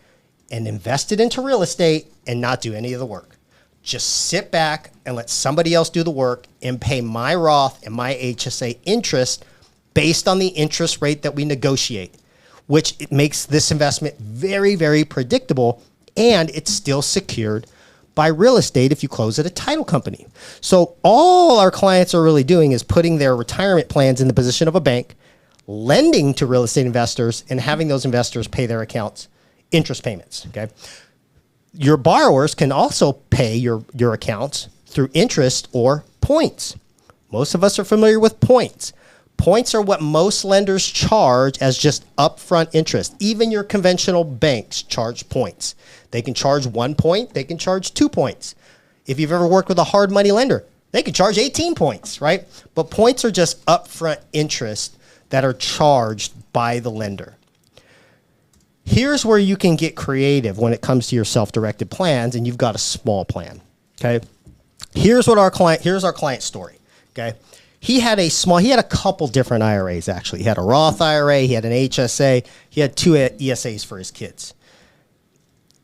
and invest it into real estate and not do any of the work. Just sit back and let somebody else do the work and pay my Roth and my HSA interest based on the interest rate that we negotiate, which it makes this investment very, very predictable, and it's still secured by real estate if you close at a title company. So all our clients are really doing is putting their retirement plans in the position of a bank, lending to real estate investors, and having those investors pay their accounts interest payments. Okay. Your borrowers can also pay your accounts through interest or points. Most of us are familiar with points. Points are what most lenders charge as just upfront interest. Even your conventional banks charge points. They can charge 1 point. They can charge 2 points. If you've ever worked with a hard money lender, they can charge 18 points, right? But points are just upfront interest that are charged by the lender. Here's where you can get creative when it comes to your self-directed plans and you've got a small plan, okay? Here's our client story, okay? He had a couple different IRAs actually. He had a Roth IRA, he had an HSA, he had 2 ESAs for his kids.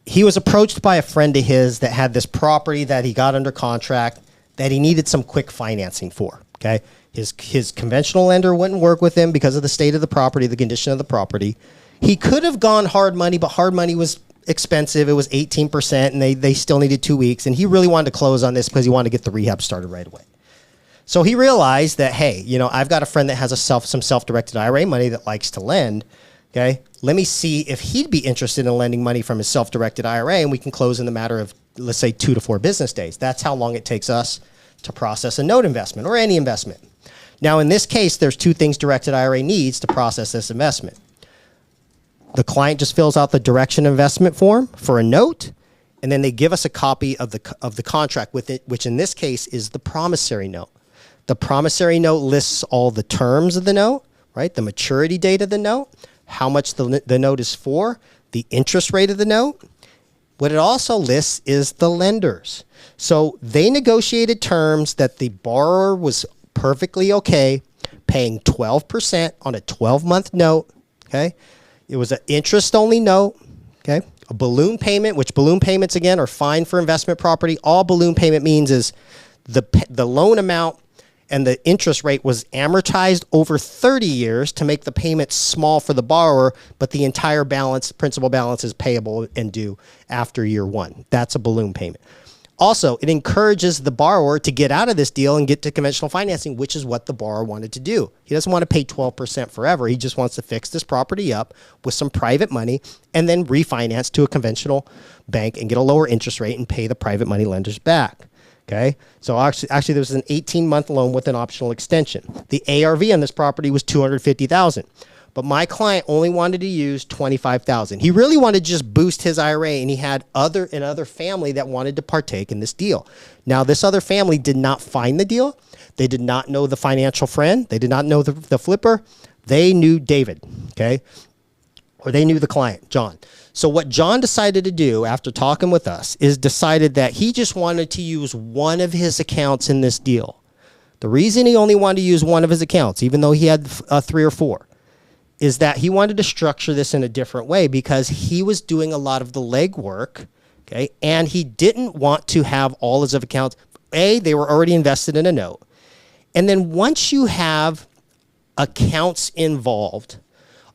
He was approached by a friend of his that had this property that he got under contract that he needed some quick financing for, okay? His conventional lender wouldn't work with him because of the state of the property, the condition of the property. He could have gone hard money, but hard money was expensive. It was 18%, and they still needed 2 weeks. And he really wanted to close on this because he wanted to get the rehab started right away. So he realized that, hey, I've got a friend that has some self-directed IRA money that likes to lend. Okay, let me see if he'd be interested in lending money from his self-directed IRA, and we can close in the matter of, let's say, 2 to 4 business days. That's how long it takes us to process a note investment or any investment. Now, in this case, there's 2 things Directed IRA needs to process this investment. The client just fills out the direction investment form for a note, and then they give us a copy of the contract with it, which in this case is the promissory note. The promissory note lists all the terms of the note, right? The maturity date of the note, how much the note is for, the interest rate of the note. What it also lists is the lenders. So they negotiated terms that the borrower was perfectly okay paying 12% on a 12-month note, okay? It was an interest-only note, okay? A balloon payment, which balloon payments, again, are fine for investment property. All balloon payment means is the loan amount and the interest rate was amortized over 30 years to make the payment small for the borrower, but the entire balance, principal balance, is payable and due after year 1. That's a balloon payment. Also, it encourages the borrower to get out of this deal and get to conventional financing, which is what the borrower wanted to do. He doesn't want to pay 12% forever. He just wants to fix this property up with some private money and then refinance to a conventional bank and get a lower interest rate and pay the private money lenders back. Okay, so actually there was an 18-month loan with an optional extension. The ARV on this property was $250,000, but my client only wanted to use $25,000. He really wanted to just boost his IRA, and he had another family that wanted to partake in this deal. Now, this other family did not find the deal. They did not know the financial friend. They did not know the flipper. They knew David, okay, or they knew the client, John. So what John decided to do after talking with us is decided that he just wanted to use one of his accounts in this deal. The reason he only wanted to use one of his accounts, even though he had 3 or 4, is that he wanted to structure this in a different way because he was doing a lot of the legwork, okay, and he didn't want to have all his accounts. They were already invested in a note. And then once you have accounts involved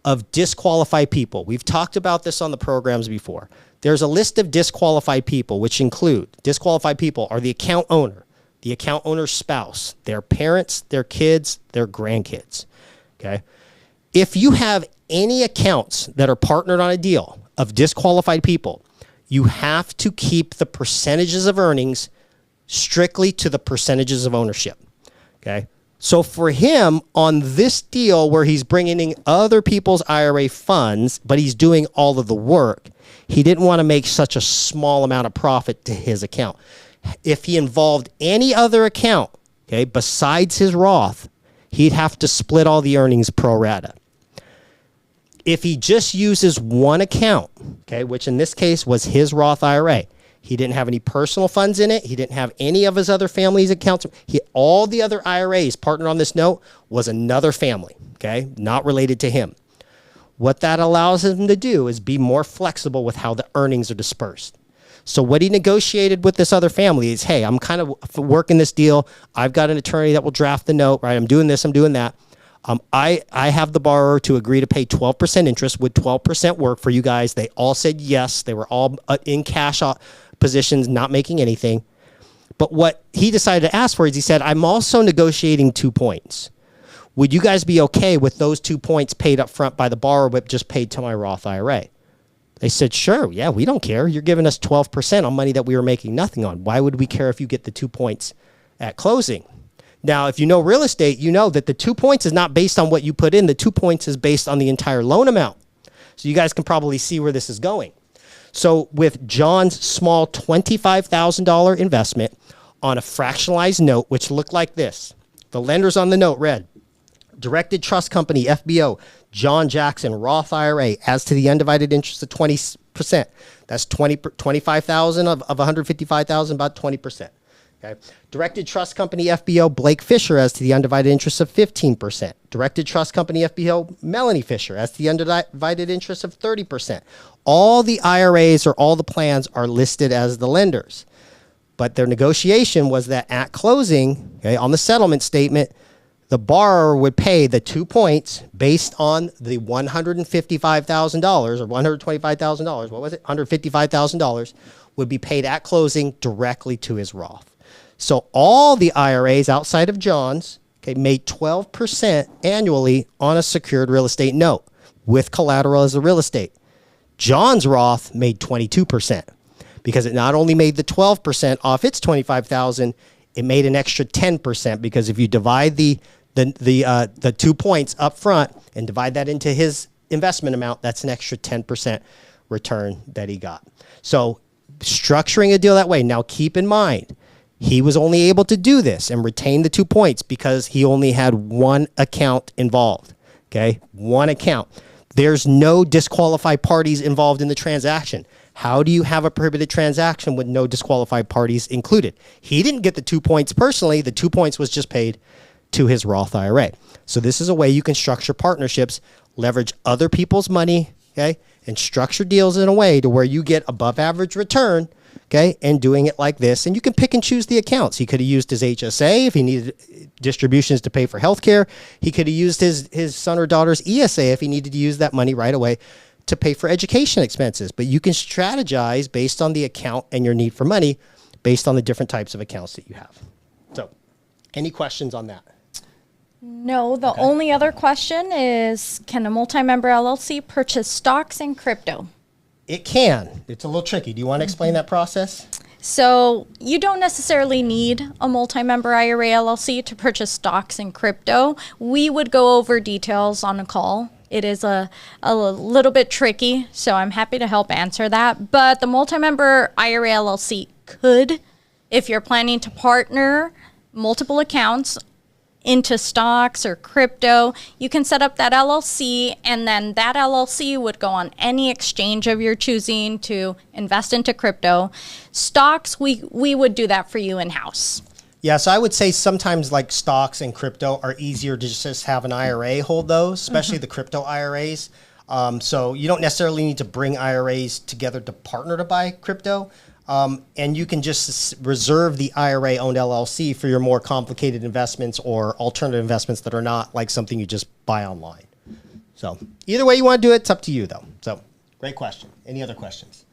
of disqualified people, we've talked about this on the programs before. there's a list of disqualified people, which include disqualified people are the account owner's spouse, their parents, their kids, their grandkids. Okay. If you have any accounts that are partnered on a deal of disqualified people, you have to keep the percentages of earnings strictly to the percentages of ownership. Okay. So for him on this deal where he's bringing in other people's IRA funds, but he's doing all of the work, he didn't want to make such a small amount of profit to his account. If he involved any other account, okay, besides his Roth, he'd have to split all the earnings pro rata. If he just uses one account, okay, which in this case was his Roth IRA, he didn't have any personal funds in it. He didn't have any of his other family's accounts. All the other IRAs partnered on this note was another family, okay, not related to him. What that allows him to do is be more flexible with how the earnings are dispersed. So what he negotiated with this other family is, hey, I'm kind of working this deal. I've got an attorney that will draft the note, right? I'm doing this, I'm doing that. I have the borrower to agree to pay 12% interest. Would 12% work for you guys? They all said yes. They were all in cash positions, not making anything. But what he decided to ask for is he said, I'm also negotiating 2 points. Would you guys be okay with those 2 points paid up front by the borrower, but just paid to my Roth IRA? They said, sure, yeah, we don't care. You're giving us 12% on money that we were making nothing on. Why would we care if you get the 2 points at closing? Now, if you know real estate, you know that the 2 points is not based on what you put in. The 2 points is based on the entire loan amount. So you guys can probably see where this is going. So with John's small $25,000 investment on a fractionalized note, which looked like this, the lenders on the note read, Directed Trust Company, FBO, John Jackson, Roth IRA, as to the undivided interest of 20%. That's 25,000 of 155,000, about 20%. Okay. Directed Trust Company, FBO, Blake Fisher, as to the undivided interest of 15%. Directed Trust Company, FBO, Melanie Fisher, as to the undivided interest of 30%. All the IRAs or all the plans are listed as the lenders. But their negotiation was that at closing, okay, on the settlement statement, the borrower would pay the 2 points based on the $155,000 or $125,000. What was it? $155,000 would be paid at closing directly to his Roth. So all the IRAs outside of John's, okay, made 12% annually on a secured real estate note with collateral as the real estate. John's Roth made 22% because it not only made the 12% off its $25,000, it made an extra 10% because if you divide the 2 points up front and divide that into his investment amount, that's an extra 10% return that he got. So structuring a deal that way. Now keep in mind, he was only able to do this and retain the 2 points because he only had one account involved. Okay, one account. There's no disqualified parties involved in the transaction. How do you have a prohibited transaction with no disqualified parties included? He didn't get the 2 points personally. The 2 points was just paid to his Roth IRA. So this is a way you can structure partnerships, leverage other people's money, okay, and structure deals in a way to where you get above average return, okay, and doing it like this. And you can pick and choose the accounts. He could have used his HSA if he needed distributions to pay for healthcare. He could have used his son or daughter's ESA if he needed to use that money right away to pay for education expenses. But you can strategize based on the account and your need for money based on the different types of accounts that you have. So any questions on that? No, the only other question is, can a multi-member LLC purchase stocks and crypto? It can. It's a little tricky. Do you want to explain that process? So you don't necessarily need a multi-member IRA LLC to purchase stocks and crypto. We would go over details on a call. It is a little bit tricky, so I'm happy to help answer that. But the multi-member IRA LLC could, if you're planning to partner multiple accounts into stocks or crypto, you can set up that LLC, and then that LLC would go on any exchange of your choosing to invest into crypto. Stocks, we would do that for you in-house. Yeah, so I would say sometimes like stocks and crypto are easier to just have an IRA hold those, especially the crypto IRAs. So you don't necessarily need to bring IRAs together to partner to buy crypto. And you can just reserve the IRA-owned LLC for your more complicated investments or alternative investments that are not like something you just buy online. So either way you want to do it, it's up to you, though. So great question. Any other questions?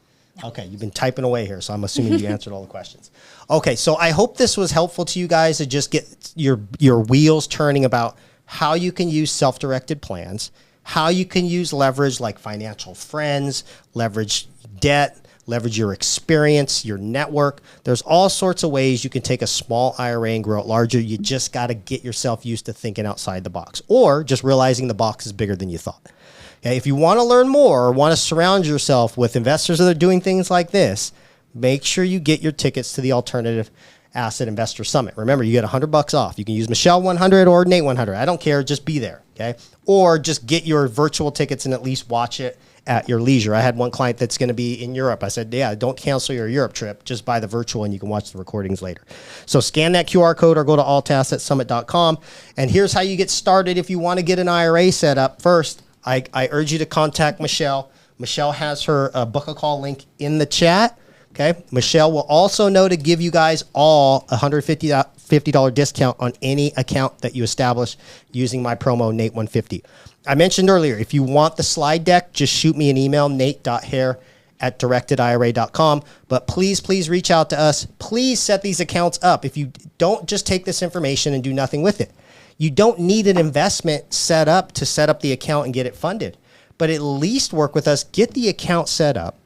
Okay, you've been typing away here, so I'm assuming you answered all the questions. Okay, so I hope this was helpful to you guys to just get your wheels turning about how you can use self-directed plans, how you can use leverage like financial friends, leverage debt, leverage your experience, your network. There's all sorts of ways you can take a small IRA and grow it larger. You just got to get yourself used to thinking outside the box, or just realizing the box is bigger than you thought. Okay, if you want to learn more or want to surround yourself with investors that are doing things like this, make sure you get your tickets to the Alternative Asset Investor Summit. Remember, you get $100 off. You can use Michelle 100 or Nate 100. I don't care. Just be there. Okay. Or just get your virtual tickets and at least watch it at your leisure. I had one client that's going to be in Europe. I said, yeah, don't cancel your Europe trip. Just buy the virtual and you can watch the recordings later. So scan that QR code or go to altassetsummit.com. And here's how you get started if you want to get an IRA set up. First, I urge you to contact Michelle. Michelle has her book a call link in the chat. Okay. Michelle will also know to give you guys all a $150 discount on any account that you establish using my promo Nate150. I mentioned earlier, if you want the slide deck, just shoot me an email, nate.hare@directedira.com. But please reach out to us. Please set these accounts up. If you don't just take this information and do nothing with it, you don't need an investment set up to set up the account and get it funded. But at least work with us, get the account set up.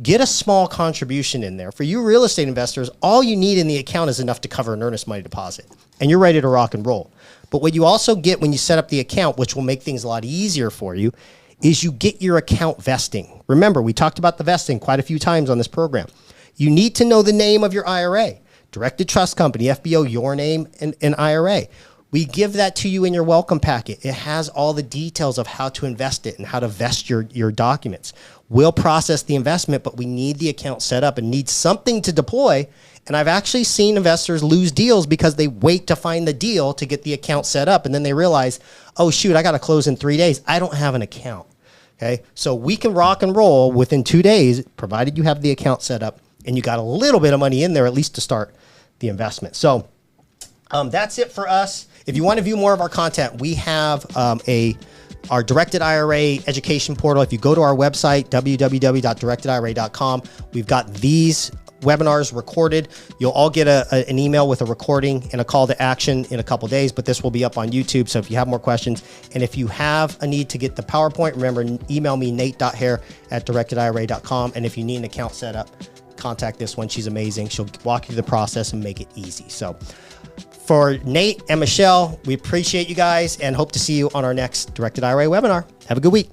Get a small contribution in there. For you real estate investors, all you need in the account is enough to cover an earnest money deposit, and you're ready to rock and roll. But what you also get when you set up the account, which will make things a lot easier for you, is you get your account vesting. Remember, we talked about the vesting quite a few times on this program. You need to know the name of your IRA, directed trust company, FBO, your name, and IRA. We give that to you in your welcome packet. It has all the details of how to invest it and how to vest your documents. We'll process the investment, but we need the account set up and need something to deploy. And I've actually seen investors lose deals because they wait to find the deal to get the account set up. And then they realize, oh, shoot, I got to close in 3 days. I don't have an account. Okay. So we can rock and roll within 2 days, provided you have the account set up and you got a little bit of money in there, at least to start the investment. So that's it for us. If you want to view more of our content, we have our Directed IRA education portal. If you go to our website, www.directedira.com, we've got these webinars recorded. You'll all get an email with a recording and a call to action in a couple days, but this will be up on YouTube. So if you have more questions, and if you have a need to get the PowerPoint, remember, email me, nate.hare@directedira.com. And if you need an account set up, contact this one. She's amazing. She'll walk you through the process and make it easy. So for Nate and Michelle, we appreciate you guys and hope to see you on our next Directed IRA webinar. Have a good week.